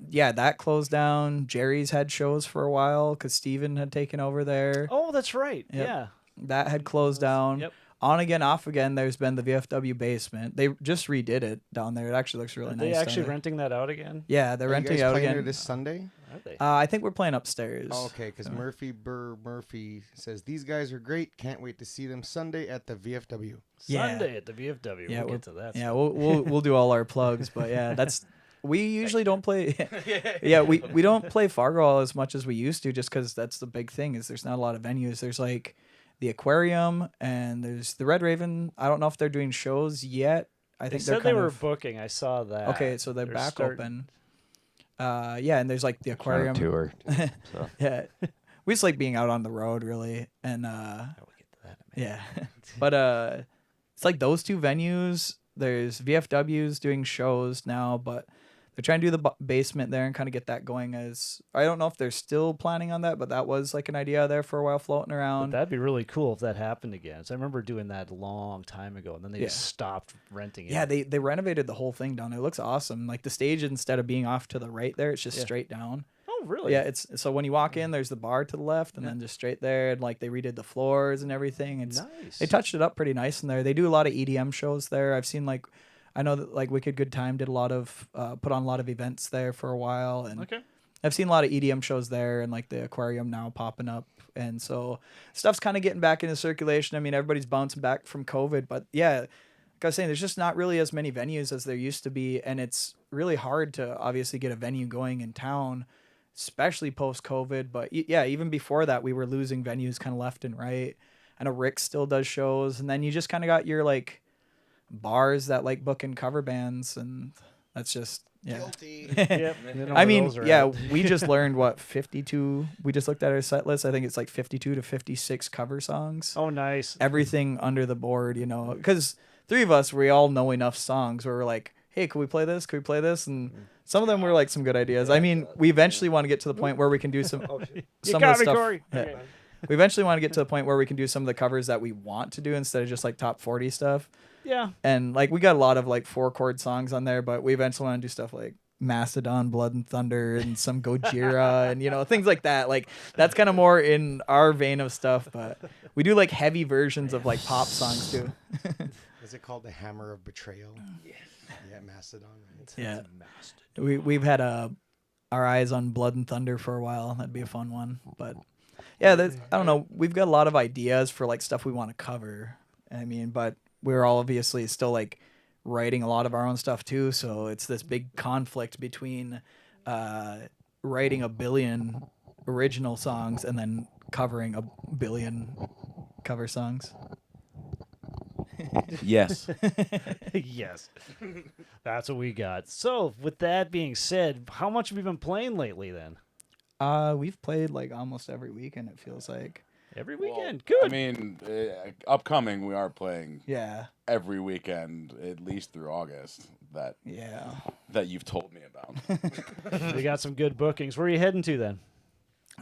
yeah, that closed down. Jerry's had shows for a while because Steven had taken over there. Oh, that's right. Yep. Yeah. That had closed down. Yep. On again, off again. There's been the VFW basement. They just redid it down there. It actually looks really Are nice. they down actually there. renting that out again? Yeah, they're Are you renting guys it out playing again. there this Sunday? Are they? I think we're playing upstairs. Oh, okay, because Murphy says these guys are great. Can't wait to see them Sunday at the VFW. Yeah. Sunday at the VFW. Yeah, we'll get to that. Yeah, stuff. we'll do all our plugs, but yeah, we usually don't play. Yeah, we don't play Fargo as much as we used to, just because that's the big thing is there's not a lot of venues. There's like the Aquarium and there's the Red Raven. I don't know if they're doing shows yet. I They think they're said they kind were of booking. I saw that. okay, so they're back starting- open. Yeah, and there's like the Aquarium. tour. So. Yeah, we just like being out on the road really, and Oh, we'll get to that in a minute. yeah, but it's like those two venues. There's VFWs doing shows now, but they're trying to do the basement there and kind of get that going. As I don't know if they're still planning on that, but that was like an idea there for a while floating But around. that'd be really cool if that happened again. So I remember doing that a long time ago, and then they just stopped renting it. Yeah, they renovated the whole thing down there. It looks awesome. Like the stage, instead of being off to the right there, it's just straight down. Oh, really? Yeah, it's so when you walk in, there's the bar to the left, and then just straight there, and like they redid the floors and everything. It's Nice. They touched it up pretty nice in there. They do a lot of EDM shows there. I've seen like, I know that like Wicked Good Time did a lot of put on a lot of events there for a while, and Okay. I've seen a lot of EDM shows there, and like the Aquarium now popping up, and so stuff's kind of getting back into circulation. I mean, everybody's bouncing back from COVID, but yeah. Like I was saying, there's just not really as many venues as there used to be, and it's really hard to obviously get a venue going in town, especially post-COVID. But yeah, even before that, we were losing venues kind of left and right. I know Rick still does shows, and then you just kind of got your like bars that like booking cover bands, and that's just Guilty. Yep. You know I where mean, those are yeah, at. we just learned what 52. We just looked at our set list. I think it's like 52 to 56 cover songs. Oh, nice. Everything under the board, you know, because three of us, we all know enough songs where we're like, hey, could we play this? Could we play this? And some of them were like some good ideas. I mean, we eventually want to get to the point where we can do some You some got of the me, stuff. Corey. Yeah. Okay. We eventually want to get to the point where we can do some of the covers that we want to do instead of just like top 40 stuff. Yeah. And like we got a lot of like 4-chord songs on there, but we eventually want to do stuff like Mastodon, Blood and Thunder, and some Gojira, and you know, things like that. Like that's kind of more in our vein of stuff, but we do like heavy versions of like pop songs too. Is it called the Hammer of Betrayal? Yes. Yeah, Mastodon. Right? Yeah, we've had our eyes on Blood and Thunder for a while. That'd be a fun one, but yeah, I don't know. We've got a lot of ideas for like stuff we want to cover. I mean, but we're all obviously still like writing a lot of our own stuff too. So it's this big conflict between writing a billion original songs and then covering a billion cover songs. Yes. Yes. That's what we got. So, with that being said, how much have you been playing lately then? We've played like almost every weekend. It feels like. Every Well, weekend. Good. I mean, upcoming, we are playing Yeah. every weekend, at least through August, Yeah. that you've told me about. We got some good bookings. Where are you heading to then?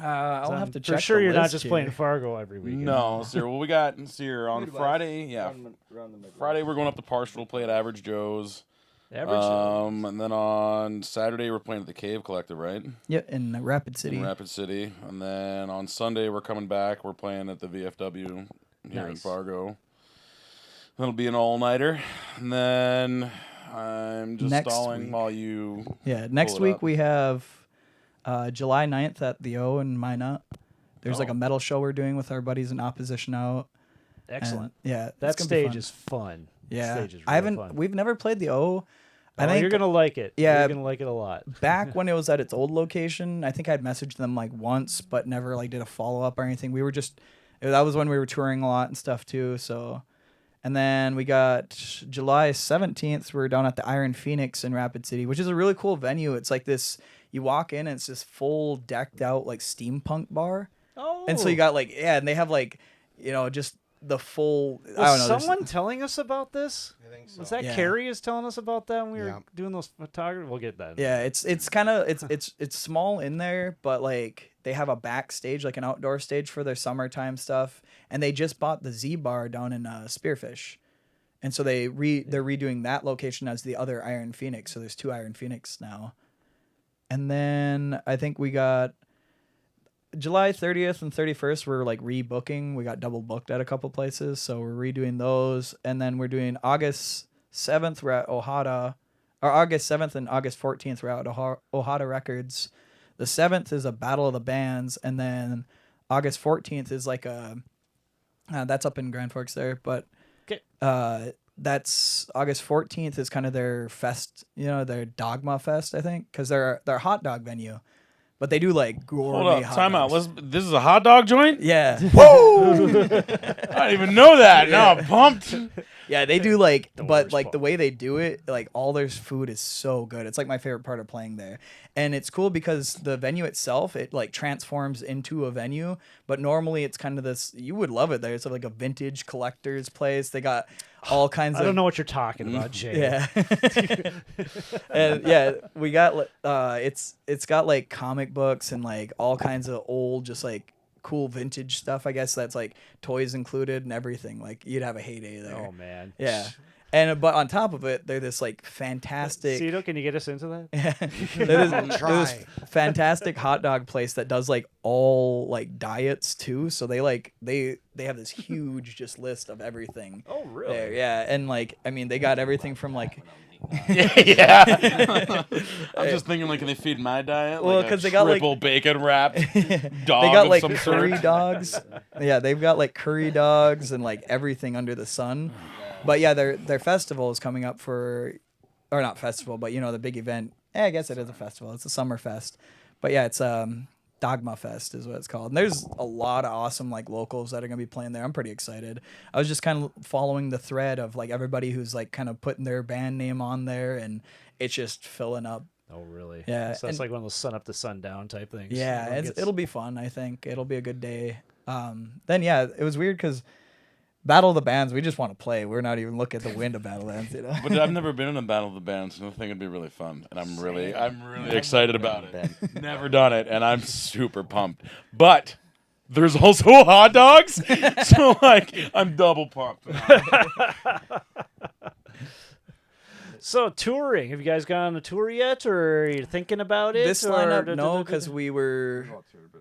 I'll have to check. For sure, the you're not list just here. playing Fargo every weekend. No, sir. Well, we got here on Midwest. Friday. Yeah, Around the Midwest. Friday we're going up to Partial, play at Average Joe's. Average. And then on Saturday we're playing at the Cave Collective, right? Yeah, in Rapid City. In Rapid City. And then on Sunday we're coming back. We're playing at the VFW here in Nice. Fargo. That'll be an all-nighter. And then I'm just Next stalling week. while you... Yeah, next pull it week up. we have July 9th at the O in Minot. There's like Oh. a metal show we're doing with our buddies in Opposition Out. Excellent. And, yeah, That it's gonna be stage fun. is fun. Yeah, Stage is I haven't. fun. We've never played the O. I Oh, think you're gonna like it. Yeah. You're gonna like it a lot. back when it was at its old location, I think I'd messaged them like once, but never like did a follow up or anything. We were just that was when we were touring a lot and stuff too. So, and then we got July 17th. We're down at the Iron Phoenix in Rapid City, which is a really cool venue. It's like this. You walk in and it's this full decked out like steampunk bar, Oh. and so you got like and they have like just the full. I don't Was know. there's- someone telling us about this? I think so. Was that Yeah. Carrie is telling us about that when we were Yeah. doing those photography? We'll get that. Yeah, it's kind of it's small in there, but like they have a backstage, like an outdoor stage for their summertime stuff, and they just bought the Z Bar down in Spearfish, and so they're redoing that location as the other Iron Phoenix. So there's two Iron Phoenix now, and then I think we got July 30th and 31st. We're like rebooking. We got double booked at a couple places, so we're redoing those, and then we're doing August 7th. We're at Ojada. Or August 7th and August 14th, we're out at Ojada Records. The 7th is a Battle of the Bands, and then August 14th is like a... that's up in Grand Forks there, but 'Kay. That's August 14th is kind of their fest, their Dogma Fest, I think, because they're a hot dog venue. But they do like gourmet Hold up, hot time out. dogs. This is a hot dog joint? Yeah. Woo! I didn't even know that. Now I'm pumped. Yeah, they do like, The but worst like part. the way they do it, like all their food is so good. It's like my favorite part of playing there. And it's cool because the venue itself, it like transforms into a venue, but normally it's kind of this, you would love it there. It's like a vintage collector's place. They got all kinds I of... don't know what you're talking about, Jay. Yeah. And yeah, we got it's got like comic books and like all kinds of old just like cool vintage stuff, I guess that's like toys included and everything. Like you'd have a heyday there. Oh man. Yeah. And but on top of it, they're this like fantastic Cito, can you get us into that? they're Try. this fantastic hot dog place that does like all like diets too. So they have this huge just list of everything. Oh really? There, yeah, and like I mean, they got everything from like Yeah. I'm just thinking, like, can they feed my diet? Well, like 'cause they got, like- triple bacon wrapped dog they got of like some curry sort. dogs. Yeah, they've got like curry dogs and like everything under the sun. But yeah, their festival is coming up or not festival, but the big event. I guess it is a festival. It's a summer fest. But yeah, it's Dogma Fest is what it's called. And there's a lot of awesome like locals that are gonna be playing there. I'm pretty excited. I was just kind of following the thread of like everybody who's like kind of putting their band name on there, and it's just filling up. Oh really? Yeah, So it's and- like one of those sun up to sundown type things. Yeah, Like, it'll be fun. I think it'll be a good day. Then yeah, it was weird because Battle of the Bands, we just want to play. We're not even looking at the win to Battle of the Bands, But I've never been in a Battle of the Bands, so I think it'd be really fun, and I'm really excited about it. Never done it, and I'm super pumped. But there's also hot dogs, so like I'm double pumped. So touring, have you guys gone on a tour yet, or are you thinking about it? This lineup, no, because we were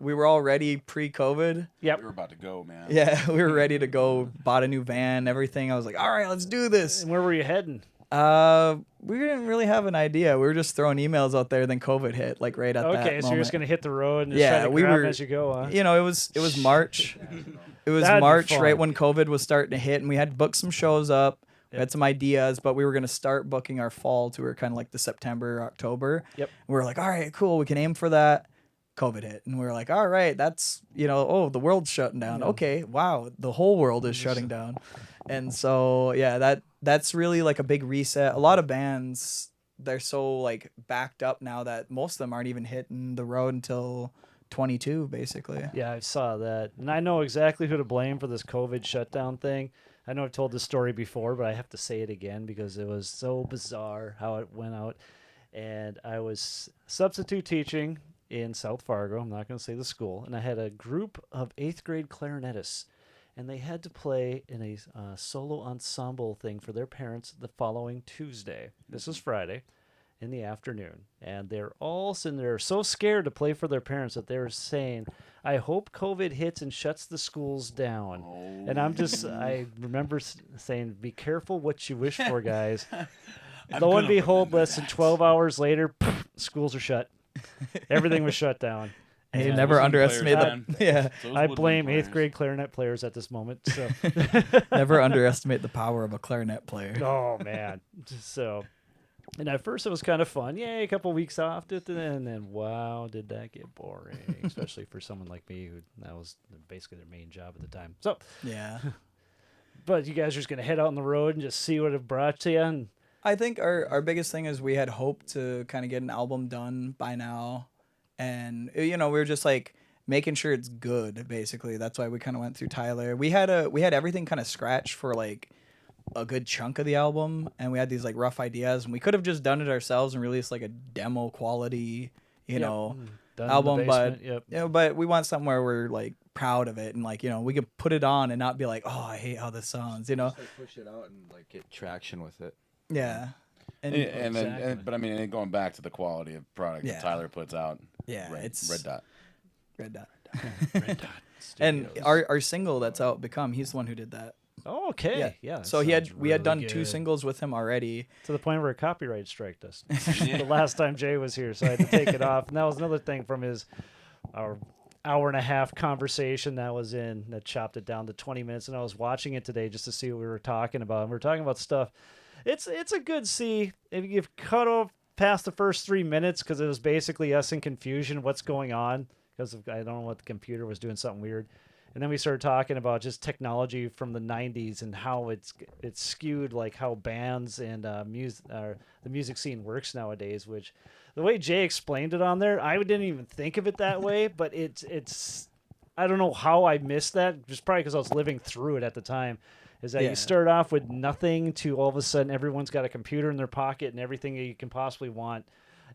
already pre-COVID. Yep. We were about to go, man. Yeah, we were ready to go. Bought a new van, everything. I was like, all right, let's do this. And where were you heading? We didn't really have an idea. We were just throwing emails out there. Then COVID hit, like right at that Okay, so you're just moment. gonna hit the road and just Yeah, try to we grab were- them as you go, huh? It was March. It was That'd be March, fun. right when COVID was starting to hit, and we had booked some shows up. We Yep. had some ideas, but we were going to start booking our fall tour kind of like the September, October. Yep. And we were like, all right, cool. We can aim for that. COVID hit. And we were like, all right, that's, the world's shutting down. Yeah. Okay. Wow. The whole world is shutting down. And so, yeah, that's really like a big reset. A lot of bands, they're so like backed up now that most of them aren't even hitting the road until 22, basically. Yeah, I saw that. And I know exactly who to blame for this COVID shutdown thing. I know I've told this story before, but I have to say it again because it was so bizarre how it went out. And I was substitute teaching in South Fargo. I'm not going to say the school. And I had a group of 8th grade clarinetists, and they had to play in a solo ensemble thing for their parents the following Tuesday. This is Friday in the afternoon. And they're all sitting there so scared to play for their parents that they were saying, I hope COVID hits and shuts the schools down. Oh. And I remember saying, be careful what you wish for, guys. I'm Lo and gonna behold, remember less than that. 12 hours later, schools are shut. Everything was shut down. Hey, And never Those underestimate players, the man. yeah. Those I woodwind blame players. 8th grade clarinet players at this moment. So, Never underestimate the power of a clarinet player. oh man. So, and at first it was kind of fun. Yay, a couple weeks off, and then wow, did that get boring? Especially for someone like me, who that was basically their main job at the time. So, Yeah. but you guys are just gonna head out on the road and just see what it brought to you. And I think our biggest thing is we had hoped to kind of get an album done by now. And, we were just like making sure it's good, basically. That's why we kind of went through Tyler. We had everything kind of scratched for like a good chunk of the album. And we had these like rough ideas. And we could have just done it ourselves and released like a demo quality, Yep. know, done in the album. But, basement. Yep. but we want somewhere we're like proud of it. And like, we could put it on and not be like, oh, I hate how this sounds, Just, like, push it out and like get traction with it. Yeah. And, But I mean, going back to the quality of product Yeah. that Tyler puts out. yeah, it's Red Dot. Red Dot. Red Dot And Studios. our single that's out, Become, he's the one who did that. Oh, okay. Yeah. So that we sounds had really done 2 good. singles with him already. To the point where a copyright striked us. The last time Jay was here, so I had to take it off. And that was another thing from our hour and a half conversation that chopped it down to 20 minutes. And I was watching it today just to see what we were talking about. And we were talking about stuff. It's a good see. If you've cut off past the first 3 minutes, because it was basically us in confusion what's going on, because I don't know what the computer was doing something weird. And then we started talking about just technology from the 90s and how it's skewed, like how bands and the music scene works nowadays, which the way Jay explained it on there, I didn't even think of it that way, but it's I don't know how I missed that, just probably because I was living through it at the time, is that Yeah. you start off with nothing to all of a sudden everyone's got a computer in their pocket and everything that you can possibly want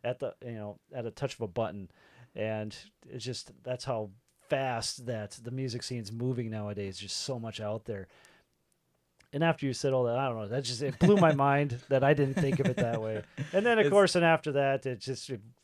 at a touch of a button. And it's just, that's how fast that the music scene's moving nowadays. Just so much out there. And after you said all that, I don't know, it blew my mind that I didn't think of it that way. And then of course, and after that, it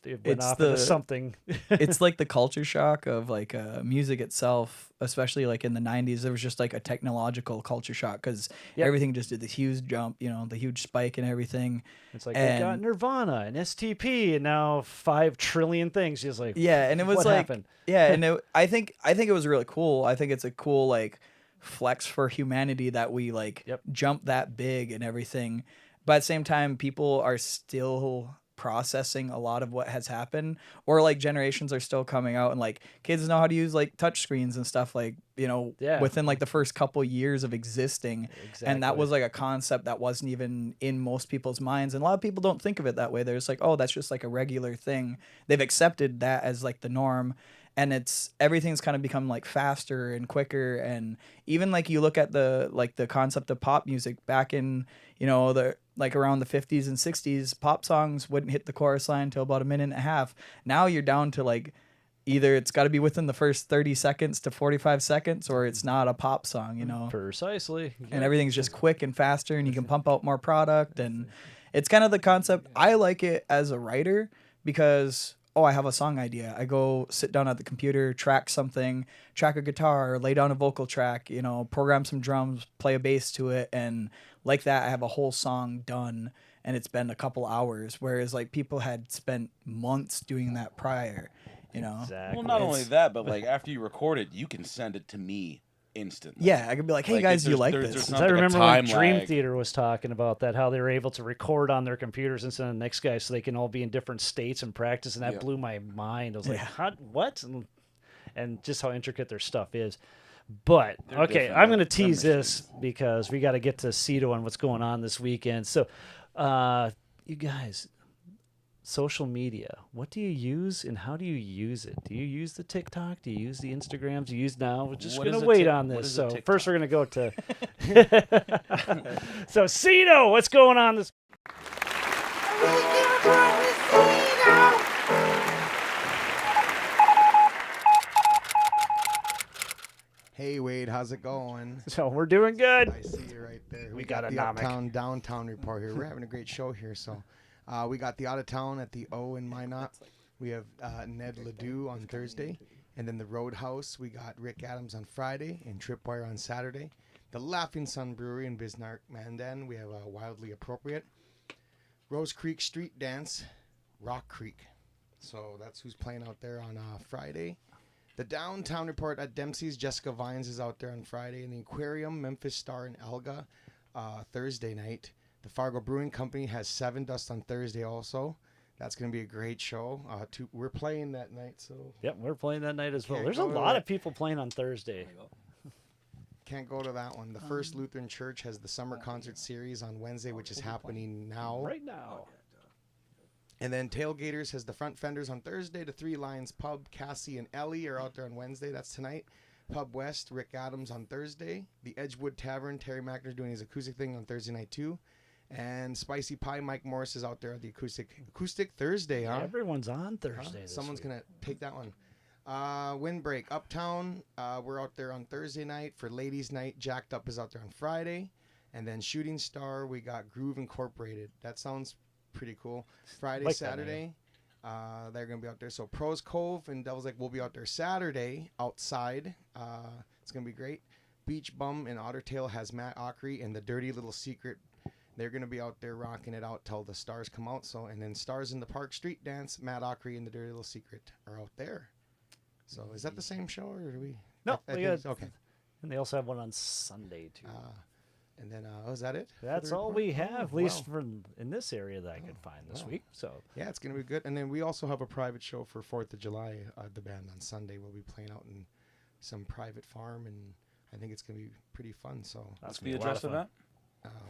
went It's off into something. It's like the culture shock of like music itself, especially like in the 90s. There was just like a technological culture shock because Yep. everything just did this huge jump, the huge spike and everything. It's like we got And- Nirvana and STP and now 5 trillion things. Just like, Yeah, and it was what like, happened? yeah, and I think it was really cool. I think it's a cool like flex for humanity that we like Yep. jump that big and everything. But at the same time, people are still processing a lot of what has happened, or like generations are still coming out and like kids know how to use like touch screens and stuff like Yeah. within like the first couple years of existing. And that Exactly. was like a concept that wasn't even in most people's minds, and a lot of people don't think of it that way. They're just like, oh, that's just like a regular thing. They've accepted that as like the norm, and everything's kind of become like faster and quicker. And even like you look at the concept of pop music back in the like around the 50s and 60s, pop songs wouldn't hit the chorus line until about a minute and a half. Now you're down to like either it's got to be within the first 30 seconds to 45 seconds or it's not a pop song, Precisely. and everything's just quick and faster and you can pump out more product. And it's kind of the concept. I like it as a writer because, I have a song idea. I go sit down at the computer, track a guitar, lay down a vocal track, program some drums, play a bass to it. And like that, I have a whole song done and it's been a couple hours. Whereas like people had spent months doing that prior, Exactly. Well, not only that, but like after you record it, you can send it to me instantly. Yeah, I could be like, hey Like, guys, do you there's- like there's this? not I like a remember when time Dream lag. Theater was talking about that, how they were able to record on their computers and send the next guy so they can all be in different states and practice, and that Yeah. blew my mind. I was like, Yeah. what? And just how intricate their stuff is. But, They're okay, different. I'm going to They're tease this machines. because we got to get to Cito and what's going on this weekend. So, you guys, social media, what do you use and how do you use it? Do you use the TikTok? Do you use the Instagrams? Do you use now? We're just What going is to a wait Tik- on what this. is a So TikTok? first we're going to go to... So, Cito, what's going on this... Hey Wade, how's it going? So we're doing good. I see you right there. We got the Anomic. Uptown Downtown report here. We're having a great show here. So we got the Out of Town at the O in Minot. We have Ned Ledoux on Thursday. And then the Roadhouse, we got Rick Adams on Friday and Tripwire on Saturday. The Laughing Sun Brewery in Bismarck, Mandan, we have Wildly Appropriate. Rose Creek Street Dance, Rock Creek. So that's who's playing out there on Friday. The Downtown Report at Dempsey's, Jessica Vines is out there on Friday. And the Aquarium, Memphis Star and Elga, Thursday night. The Fargo Brewing Company has Seven Dust on Thursday also. That's going to be a great show. We're playing that night, so... Yep, we're playing that night as well. Can't There's a go to lot that. of people playing on Thursday. Can't go to that one. The First Lutheran Church has the Summer Concert Series on Wednesday, which is happening now. Right now. And then Tailgaters has the Front Fenders on Thursday. The Three Lions Pub, Cassie and Ellie are out there on Wednesday. That's tonight. Pub West, Rick Adams on Thursday. The Edgewood Tavern, Terry Mackner's doing his acoustic thing on Thursday night too. And Spicy Pie, Mike Morris is out there at the acoustic Thursday, huh? Everyone's on Thursday. This Someone's week. going to take that one. Windbreak, Uptown, we're out there on Thursday night for Ladies Night. Jacked Up is out there on Friday. And then Shooting Star, we got Groove Incorporated. That sounds pretty cool. Friday, Like that Saturday, they're going to be out there. So Pros Cove and Devil's Lake will be out there Saturday outside. It's going to be great. Beach Bum and Otter Tail has Matt Ockery and the Dirty Little Secret. They're going to be out there rocking it out till the stars come out. So, and then Stars in the Park Street Dance, Matt Ockery and the Dirty Little Secret are out there. So is that the same show or do we? No, I we think got- okay. And they also have one on Sunday, too. And then, is that it? for That's the all report? we have, at Oh, least wow. from in this area that I could find this wow. week. So Yeah, it's going to be good. And then we also have a private show for 4th of July, the band on Sunday. We'll be playing out in some private farm, and I think it's going to be pretty fun. So, What's gonna the be a lot address of of that?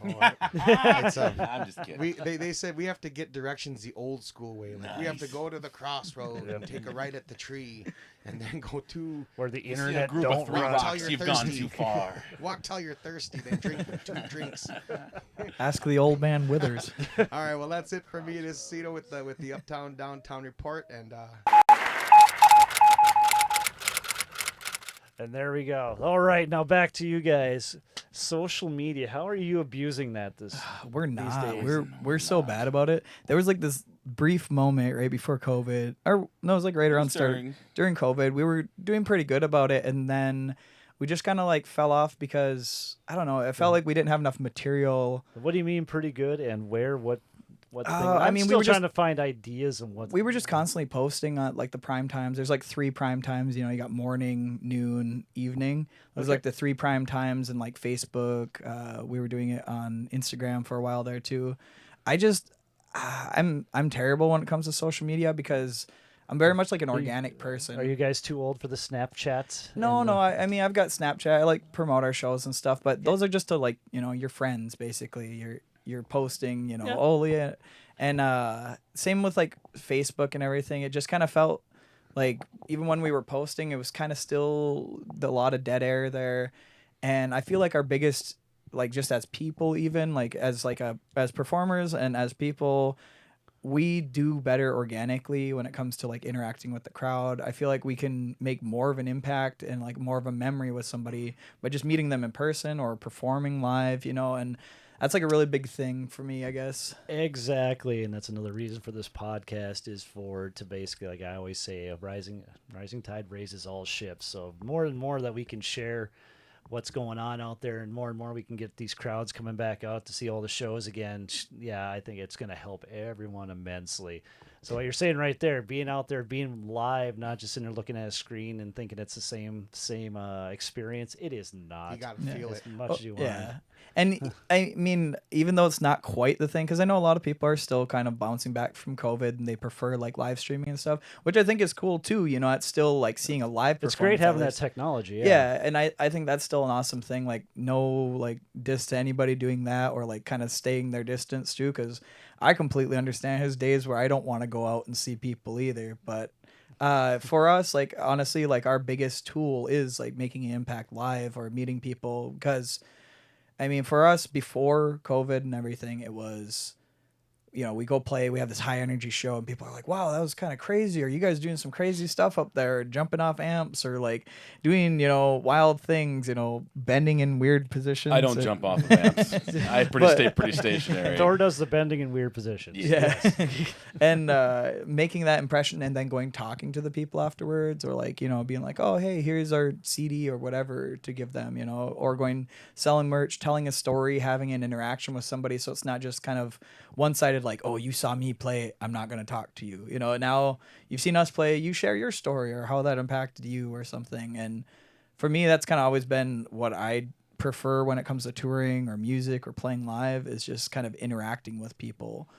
it's, I'm just kidding. they said we have to get directions the old school way. Like we have to Nice. go to the crossroad and take a right at the tree, and then go to where the You see a internet group of don't three run. Till rocks, you're you've gone thirsty. too far. walk till you're thirsty, then drink 2 drinks. Ask the old man Withers. All right, well that's it for me. This is Cito with the Uptown Downtown Report, and And there we go. All right, now back to you guys. Social media. How are you abusing that We're not. days. We're so bad about it. There was like this brief moment right before COVID, or no, it was like right around during COVID. We were doing pretty good about it, and then we just kind of like fell off because I don't know. It felt like we didn't have enough material. What do you mean pretty good, and where? What thing? I I'm mean, we still were trying just- to find ideas and what. We were just constantly posting on like the prime times. There's like 3 prime times. You know, you got morning, noon, evening. It was Okay. like the 3 prime times, and like Facebook. We were doing it on Instagram for a while there too. I'm terrible when it comes to social media because I'm very much like an organic person. Are you guys too old for the Snapchats? No, and no. the- I mean, I've got Snapchat. I like promote our shows and stuff, but those are just to like your friends basically. You're posting, Yeah. oh yeah, and same with like Facebook and everything. It just kind of felt like even when we were posting, it was kind of still a lot of dead air there, and I feel like our biggest like just as people, even like as performers and as people. We do better organically when it comes to like interacting with the crowd. I feel like we can make more of an impact and like more of a memory with somebody by just meeting them in person or performing live, and that's like a really big thing for me, I guess. Exactly, and that's another reason for this podcast is to basically, like I always say, a rising tide raises all ships. So more and more that we can share what's going on out there, and more we can get these crowds coming back out to see all the shows again. Yeah, I think it's going to help everyone immensely. So what you're saying right there, being out there, being live, not just sitting there looking at a screen and thinking it's the same experience. It is not. you got to feel as it. much as you want. Yeah. And I mean, even though it's not quite the thing, because I know a lot of people are still kind of bouncing back from COVID and they prefer like live streaming and stuff, which I think is cool too. It's still like seeing a live performance. It's great having at that least. technology. Yeah, and I think that's still an awesome thing. Like, no, like, diss to anybody doing that or, like, kind of staying their distance, too, because I completely understand his days where I don't want to go out and see people either. But for us, like, honestly, like, our biggest tool is, like, making an impact live or meeting people because, I mean, for us, before COVID and everything, it was you know, we go play, we have this high energy show, and people are like, wow, that was kind of crazy. Are you guys doing some crazy stuff up there, jumping off amps or like doing, you know, wild things, you know, bending in weird positions? I don't jump off of amps. I stay pretty stationary. Thor does the bending in weird positions. Yeah. And making that impression and then going talking to the people afterwards, or like, you know, being like, oh, hey, here's our CD or whatever to give them, you know, or going selling merch, telling a story, having an interaction with somebody. So it's not just kind of one-sided, like, oh, you saw me play, I'm not going to talk to you. You know, now you've seen us play, you share your story or how that impacted you or something. And for me, that's kind of always been what I prefer when it comes to touring or music or playing live, is just kind of interacting with people.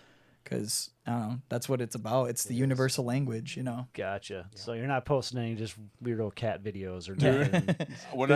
Because, I don't know, that's what it's about. It's the universal language, you know. Gotcha. Yeah. So you're not posting any just weirdo cat videos or nothing.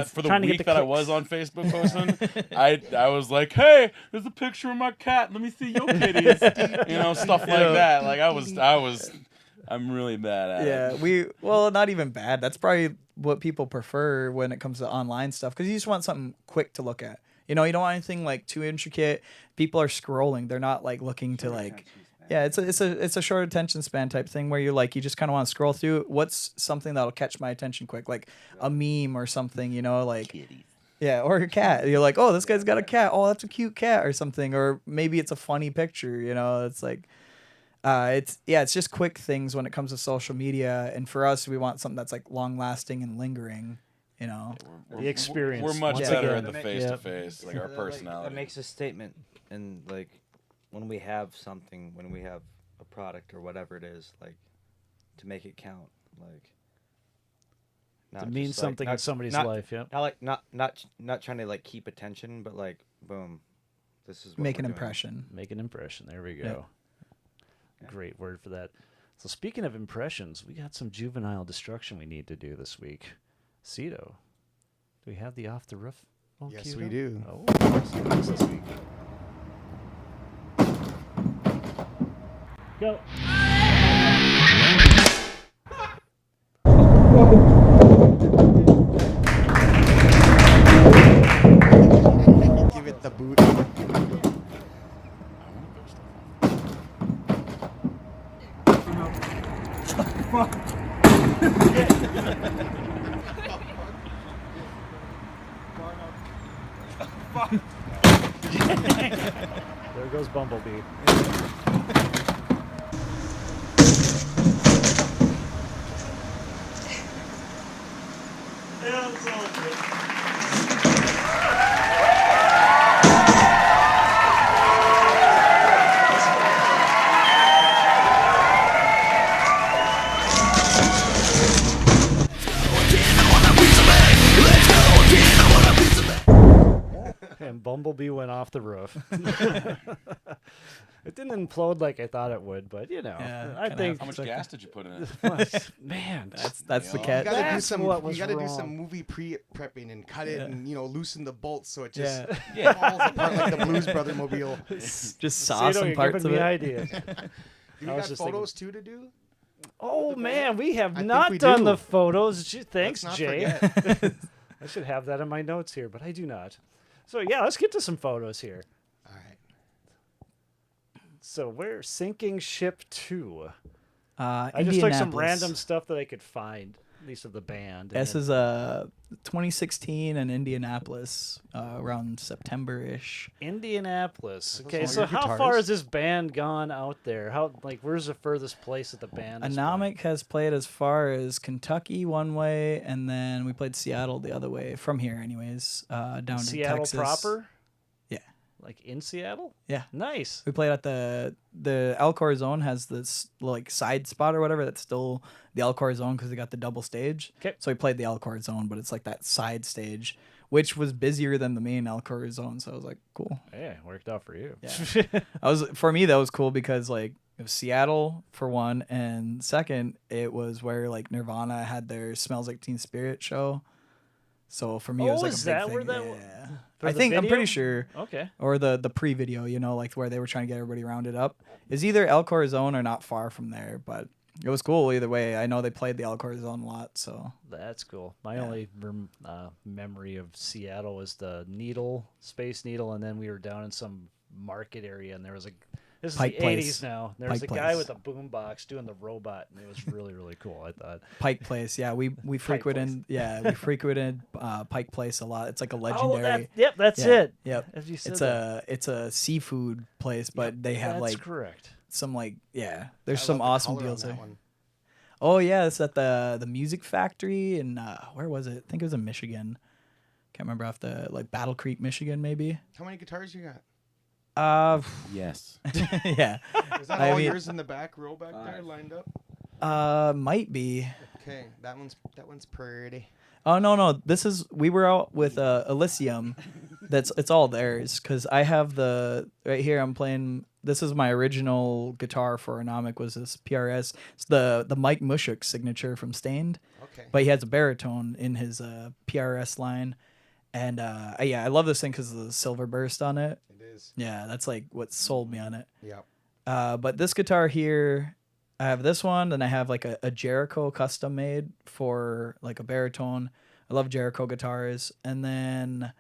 For the week that I was on Facebook posting, I was like, hey, there's a picture of my cat. Let me see your kitties. You know, stuff like that. Like I'm really bad at it. Well, not even bad. That's probably what people prefer when it comes to online stuff, because you just want something quick to look at. You know, you don't want anything like too intricate. People are scrolling. They're not like looking to like, it's a short attention span type thing where you're like, you just kind of want to scroll through. What's something that'll catch my attention quick, like a meme or something, you know, like kitties. Yeah, or a cat. You're like, oh, this guy's got a cat. Oh, that's a cute cat or something. Or maybe it's a funny picture. You know, it's like, it's just quick things when it comes to social media. And for us, we want something that's like long lasting and lingering. You know, the experience. We're much better at the face to face, like our personality. That makes a statement, and like when we have something, when we have a product or whatever it is, like to make it count, like to mean something in somebody's life. Yeah, not trying to like keep attention, but like boom, this is what make an doing. impression. Make an impression. There we go. Yeah. Great word for that. So speaking of impressions, we got some juvenile destruction we need to do this week. Cito, do we have the off the roof? Yes, we do. Oh, what's this week? Go. Give it the boot. There goes Bumblebee. And Bumblebee went off the roof. It didn't implode like I thought it would, but you know, I think. How much gas did you put in it? Man, that's the cat. You gotta do That's some. what was You gotta do wrong. some movie prepping and cut it and loosen the bolts so it just Yeah. falls apart like the Blues Brother mobile. Just saw some you're parts giving of me it. ideas. Do we I was got just photos too to do? Oh man, we have I think not we done do. the photos. Thanks, Let's not Jay. forget. I should have that in my notes here, but I do not. So yeah, let's get to some photos here. All right. So we're sinking ship 2. I I just took some random stuff that I could find, at least of the band. and This then- is 2016 in Indianapolis, around September-ish. Indianapolis. Are those Okay, all so your how far guitars? has this band gone out there? Where's the furthest place that the band has played? Anomic has played as far as Kentucky one way, and then we played Seattle the other way, from here anyways, down to Seattle Texas. proper? Yeah. Like in Seattle? Yeah. Nice. We played at the Alcor Zone has this like side spot or whatever that's still the Alcor Zone because they got the double stage. 'Kay. So we played the Alcor Zone, but it's like that side stage, which was busier than the main Alcor Zone. So I was like, cool. Yeah, worked out for you. Yeah. For me that was cool because like it was Seattle for one, and second it was where like Nirvana had their Smells Like Teen Spirit show. So for me it was like a is big that thing. where that Yeah. for I the think I'm video? pretty sure. Okay. Or the pre-video, you know, like where they were trying to get everybody rounded up, is either Alcor Zone or not far from there. But it was cool either way. I know they played the Alcor Zone a lot, so That's cool. My only memory of Seattle was the Space Needle, and then we were down in some market area, and there was This is Pike the Place. 80s now. There was a Pike guy Place. with a boombox doing the robot, and it was really, really cool, I thought. Pike Place. Yeah, we frequented. Yeah, we frequented Pike Place a lot. It's like a legendary. That's yeah, it. Yep. As you said It's a seafood place, but they have that's like correct. some like there's I some love the awesome color on deals that there. one. Oh yeah, it's at the Music Factory in where was it? I think it was in Michigan. Can't remember off the like Battle Creek, Michigan, maybe. How many guitars you got? Yes. Yeah. Is that I all mean- yours in the back row back there lined up? Might be. Okay, that one's pretty. Oh no, we were out with Elysium. It's all theirs because I have the right here. I'm playing. This is my original guitar for Anomic. Was this PRS? It's the Mike Mushuk signature from Stained. Okay. But he has a baritone in his PRS line, and I love this thing because of the silver burst on it. It is. Yeah, that's like what sold me on it. Yep. But this guitar here, I have this one, and I have like a Jericho custom made for like a baritone. I love Jericho guitars, and then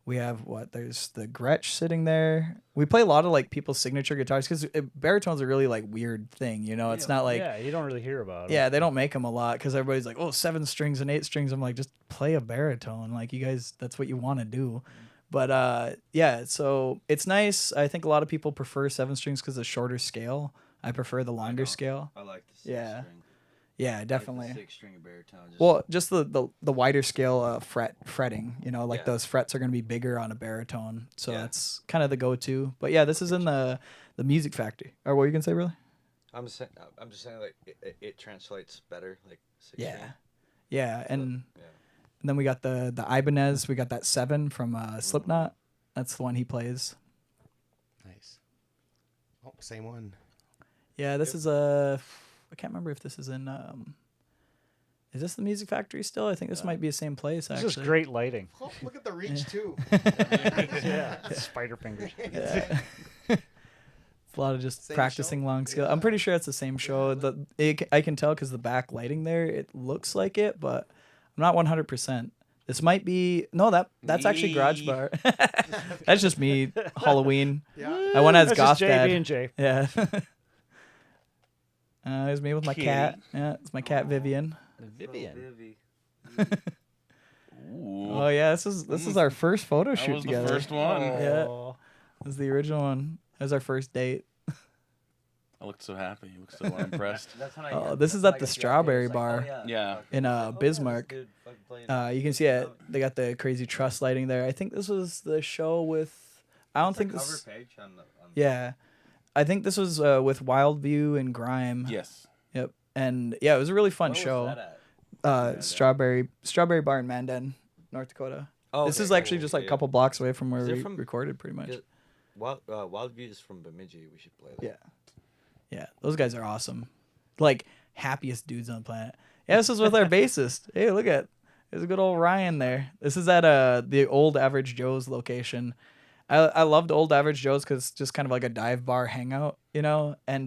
we have there's the Gretsch sitting there. We play a lot of like people's signature guitars because baritone's a really like weird thing, you know. It's not like you don't really hear about it. yeah, they don't make them a lot because everybody's like, oh, 7 strings and 8 strings. I'm like, just play a baritone. Like, you guys, that's what you want to do. But so it's nice. I think a lot of people prefer 7 strings because of shorter scale. I prefer the longer scale. I like the 6 Yeah. string. Yeah, definitely. Like the 6 string baritone. Well, just the wider scale fretting, you know, like Yeah. those frets are going to be bigger on a baritone. So Yeah. that's kind of the go-to. But yeah, this is in the Music Factory. Or what were you going to say, really? I'm just saying like it translates better, like 6 Yeah. string. Yeah, and Yeah. then we got the Ibanez. We got that 7 from Slipknot. That's the one he plays. Nice. Oh, same one. Yeah, this is I can't remember if this is in. Is this the Music Factory still? I think this might be the same place. This Actually, is great lighting. Oh, look at the reach too. Yeah. Spider fingers. Yeah. It's a lot of just Same practicing show? long skill. I'm pretty sure it's the same show. I can tell because the back lighting there, it looks like it, but I'm not 100%. This might be that's actually Garage Me. Bar. That's just me. Halloween. Yeah. I went as That's Goth just Jay Dad. being Jay. Yeah. There's me with my Kitty. cat. Yeah, it's my cat Vivian. Vivian. Ooh. Oh yeah, this is our first photo that shoot was together. the first one. Yeah. Aw. This is the original one. That was our first date. I looked so happy. You looked so impressed. That's when Oh, this is at the Strawberry Bar. Yeah. In Bismarck. You can see it. They got the crazy truss lighting there. I think this was the show with. I don't think cover this. page on the. Yeah, I think this was with Wildview and Grime. Yes. Yep. And yeah, it was a really fun Where was show. that at? Strawberry Bar in Mandan, North Dakota. Oh, This okay, is actually cool, just like a yeah. couple blocks away from where Is it we from- recorded, pretty much. Is- Wildview is from Bemidji. We should play that. Yeah. Yeah, those guys are awesome. Like, happiest dudes on the planet. Yeah, this is with our bassist. Hey, look at there's a good old Ryan there. This is at the old Average Joe's location. I loved old Average Joe's because it's just kind of like a dive bar hangout, you know. And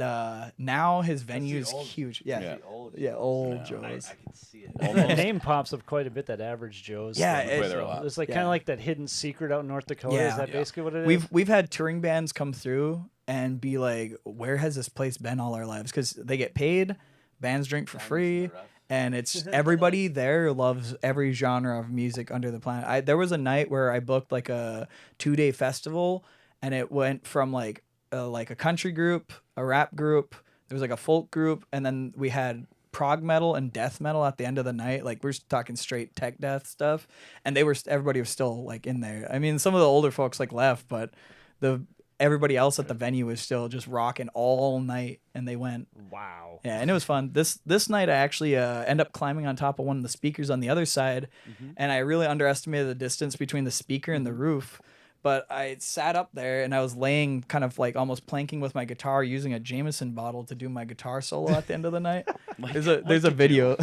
now his venue is old- huge. Yeah, Yeah. yeah, old Yeah. Joe's. I can see it. The name pops up quite a bit. That Average Joe's. Yeah, thing. it's- Play there a lot. It's like Yeah. kind of like that hidden secret out in North Dakota. Yeah. Is that Yeah. basically what it is? We've had touring bands come through and be like, "Where has this place been all our lives?" Because they get paid, bands drink for free, and it's everybody there loves every genre of music under the planet. There was a night where I booked like a 2-day festival, and it went from like a country group, a rap group, there was like a folk group, and then we had prog metal and death metal at the end of the night. Like, we're talking straight tech death stuff, and everybody was still like in there. I mean, some of the older folks like left, but everybody else at the venue was still just rocking all night, and they went. Wow. Yeah, and it was fun. This night I actually end up climbing on top of one of the speakers on the other side, and I really underestimated the distance between the speaker and the roof. But I sat up there and I was laying kind of like almost planking with my guitar, using a Jameson bottle to do my guitar solo at the end of the night. There's a video.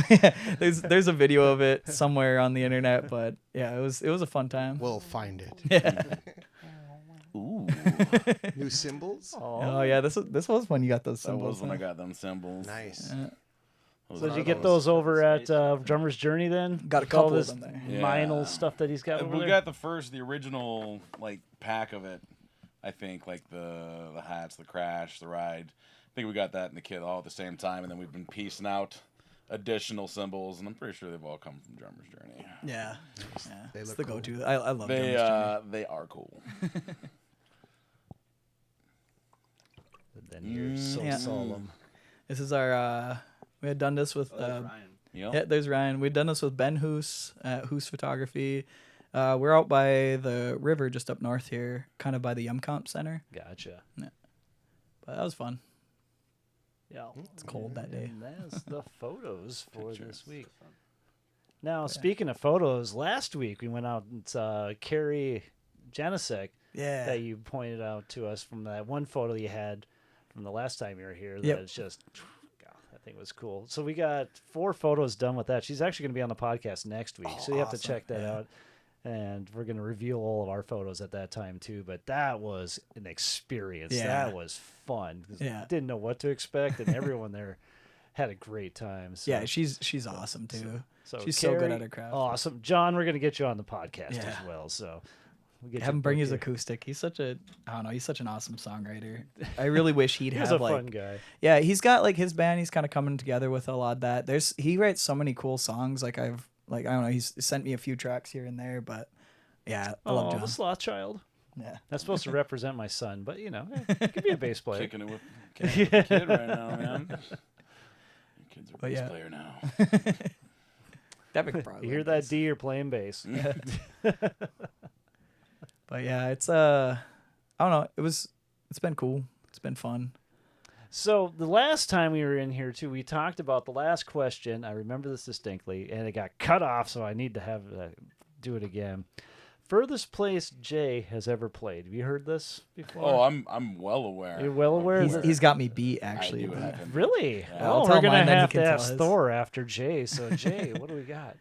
there's a video of it somewhere on the internet. But yeah, it was a fun time. We'll find it. Yeah. Ooh. New symbols. Oh yeah, this was when you got those That symbols. was when I huh? got them symbols. Nice. Those So did are you get those. those over at Drummer's Journey then? Got a With all couple of this them there. Yeah. Vinyl stuff that he's got over We there? got the original like pack of it. I think, like the hats, the crash, the ride. I think we got that in the kit all at the same time, and then we've been piecing out additional symbols, and I'm pretty sure they've all come from Drummer's Journey. Yeah. They It's look the cool. go-to. I love They Drummer's Journey. they are cool. Then you're so Yeah. solemn. This is our. We had done this with. Ryan. Yep. Yeah, there's Ryan. We'd done this with Ben Hoos at Hoos Photography. We're out by the river just up north here, kind of by the Yumcomp Center. Gotcha. But that was fun. Yeah. It's cold that day. And that's the photos for this week. Now, speaking of photos, last week we went out and Carrie Janicek Yeah. that you pointed out to us from that one photo you had from the last time you were here. Yep. That it's just, God, that thing was cool. So we got 4 photos done with that. She's actually going to be on the podcast next week, so you have to awesome. check that out. And we're going to reveal all of our photos at that time, too. But that was an experience. Yeah. That was fun. 'Cause Yeah. didn't know what to expect, and everyone there had a great time. So, Yeah, she's awesome too. so she's so good Carrie, at her craft. Awesome. John, we're going to get you on the podcast Yeah. as well. So we'll get Have you him bring booked his here. acoustic. He's such a he's such an awesome songwriter. I really wish he'd He's have a like fun guy. yeah, he's got like his band. He's kind of coming together with a lot of that. He writes so many cool songs. Like I don't know. He's sent me a few tracks here and there, but yeah, I love Oh, John. the sloth child. Yeah, That's supposed to represent my son, but he could be a bass player. Kicking it with a kid right now, man. Your kid's a But bass yeah. player now. that big problem. You hear that, D? You're playing bass. But yeah, it's I don't know. It's been cool. It's been fun. So the last time we were in here too, we talked about the last question. I remember this distinctly, and it got cut off, so I need to have do it again. Furthest place Jay has ever played. Have you heard this before? Oh, I'm well aware. You're well aware. He's got me beat actually. I do have him. Really? Yeah. Oh, I'll we're tell gonna mine, then he have can to tell ask his. Thor after Jay. So Jay, what do we got?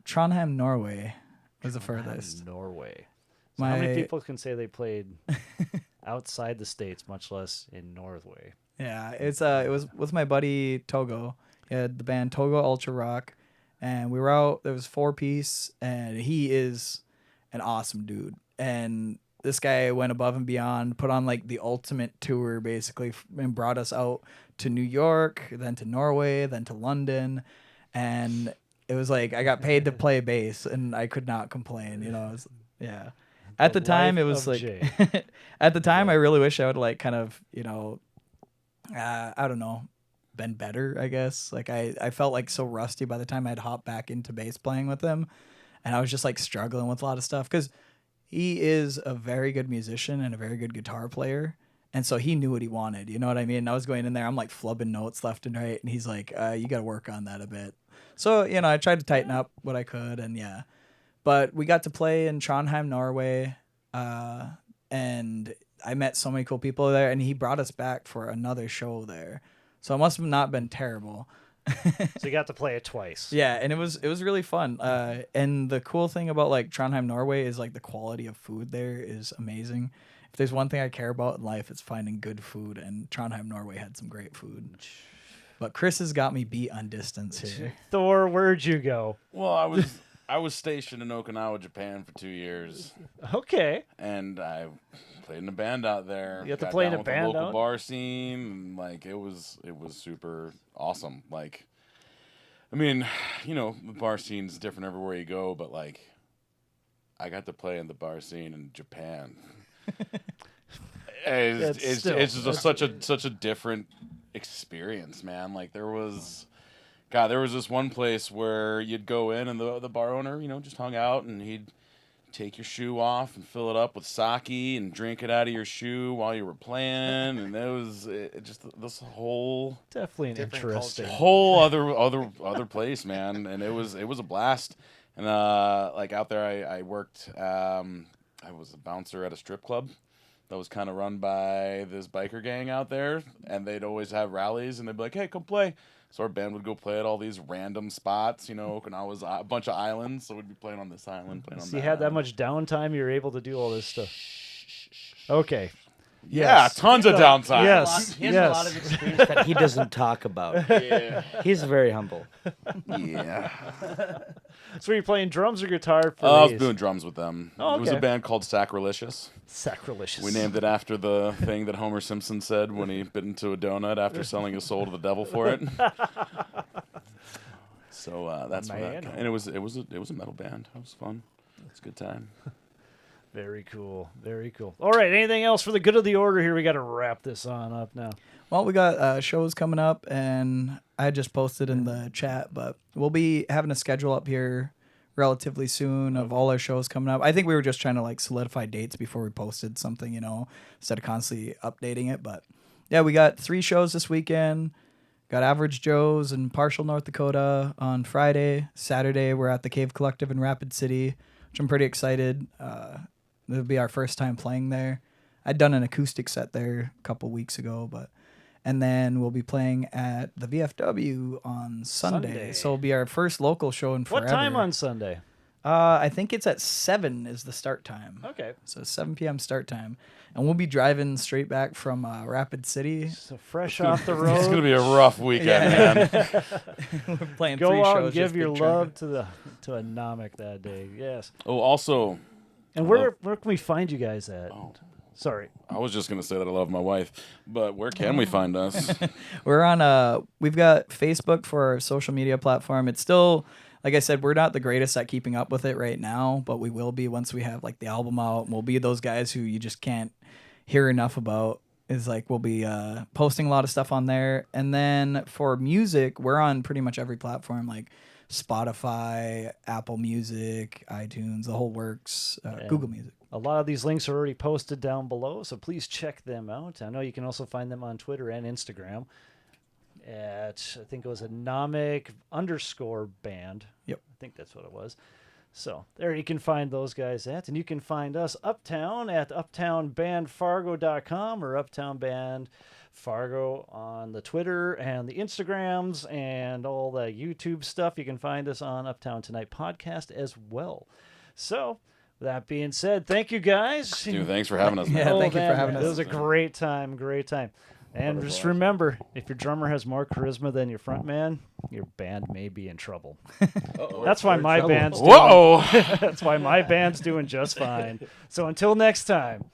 Trondheim, Norway was the furthest. Norway. So how My many people can say they played outside the states, much less in Norway? Yeah, it was with my buddy Togo. He had the band Togo Ultra Rock, and we were out. There was 4-piece, and he is an awesome dude. And this guy went above and beyond, put on like the ultimate tour basically, and brought us out to New York, then to Norway, then to London, and it was like I got paid to play bass, and I could not complain. You know, it was, yeah. At the time, it life was of like Jay. at the time, I really wish I would like kind of I don't know, been better, I guess. Like I felt like so rusty by the time I'd hop back into bass playing with him, and I was just like struggling with a lot of stuff because he is a very good musician and a very good guitar player, and so he knew what he wanted. You know what I mean? I was going in there, I'm like flubbing notes left and right, and he's like, "You got to work on that a bit." So I tried to tighten up what I could, and yeah. But we got to play in Trondheim, Norway, and I met so many cool people there, and he brought us back for another show there. So it must have not been terrible. So you got to play it twice. Yeah, and it was really fun. And the cool thing about like Trondheim, Norway is like the quality of food there is amazing. If there's one thing I care about in life, it's finding good food, and Trondheim, Norway had some great food. But Chris has got me beat on distance here. Thor, where'd you go? Well, I was stationed in Okinawa, Japan for 2 years, Okay. and I played in a band out there. You have to Got play in down a with the band local out? bar scene. And, like it was super awesome. Like, I mean, the bar scene's different everywhere you go, but like, I got to play in the bar scene in Japan. It's just such a different experience, man. Like there was this one place where you'd go in and the bar owner, just hung out, and he'd take your shoe off and fill it up with sake and drink it out of your shoe while you were playing, and it was just this whole Definitely an Different interesting. culture. whole other place, man. And it was a blast. And like out there, I worked. I was a bouncer at a strip club that was kind of run by this biker gang out there, and they'd always have rallies, and they'd be like, "Hey, come play." So our band would go play at all these random spots. Okinawa's a bunch of islands, so we'd be playing on this island, playing on So that. you had that island. much downtime, you were able to do all this stuff. Okay. Yeah, tons of downtime. Yes. He has a lot of experience that he doesn't talk about. Yeah. He's very humble. Yeah. So you're playing drums or guitar for I was these? doing drums with them. Oh, It was a okay. band called Sacrilegious. Sacrilegious. We named it after the thing that Homer Simpson said when he bit into a donut after selling his soul to the devil for it. So that's what Man. and it was a metal band. It was fun. It's a good time. Very cool. Very cool. All right. Anything else for the good of the order here? We got to wrap this on up now. Well, we got shows coming up, and I just posted in the chat, but we'll be having a schedule up here relatively soon of all our shows coming up. I think we were just trying to like solidify dates before we posted something, instead of constantly updating it. But yeah, we got 3 shows this weekend. Got Average Joe's in Partial, North Dakota on Friday. Saturday, we're at the Cave Collective in Rapid City, which I'm pretty excited. It'll be our first time playing there. I'd done an acoustic set there a couple weeks ago, and then we'll be playing at the VFW on Sunday. So it'll be our first local show in forever. What time on Sunday? I think it's at 7 is the start time. Okay. So 7 p.m. start time. And we'll be driving straight back from Rapid City. So fresh off the It's road. gonna be a rough weekend, man. We're playing Go 3 out shows. and give just your big chunk. love to Anomic that day. Yes. Oh, also, And where can we find you guys at? Oh. Sorry. I was just gonna say that I love my wife, but where can we find us? We're on we've got Facebook for our social media platform. It's still, like I said, we're not the greatest at keeping up with it right now, but we will be once we have like the album out. We'll be those guys who you just can't hear enough about. Is like we'll be posting a lot of stuff on there. And then for music, we're on pretty much every platform like Spotify, Apple Music, iTunes, the whole works, Google Music. A lot of these links are already posted down below, so please check them out. I know you can also find them on Twitter and Instagram at, I think it was anomic_band. Yep. I think that's what it was. So there you can find those guys at, and you can find us Uptown at uptownbandfargo.com or uptownbandfargo on the Twitter and the Instagrams and all the YouTube stuff. You can find us on Uptown Tonight Podcast as well. So that being said, thank you guys. Dude, thanks for having us, man. Yeah, thank you for having It us. was a great time, great time. And just remember, if your drummer has more charisma than your front man, your band may be in trouble. That's why my band's doing, Whoa! that's why my band's doing just fine. So until next time.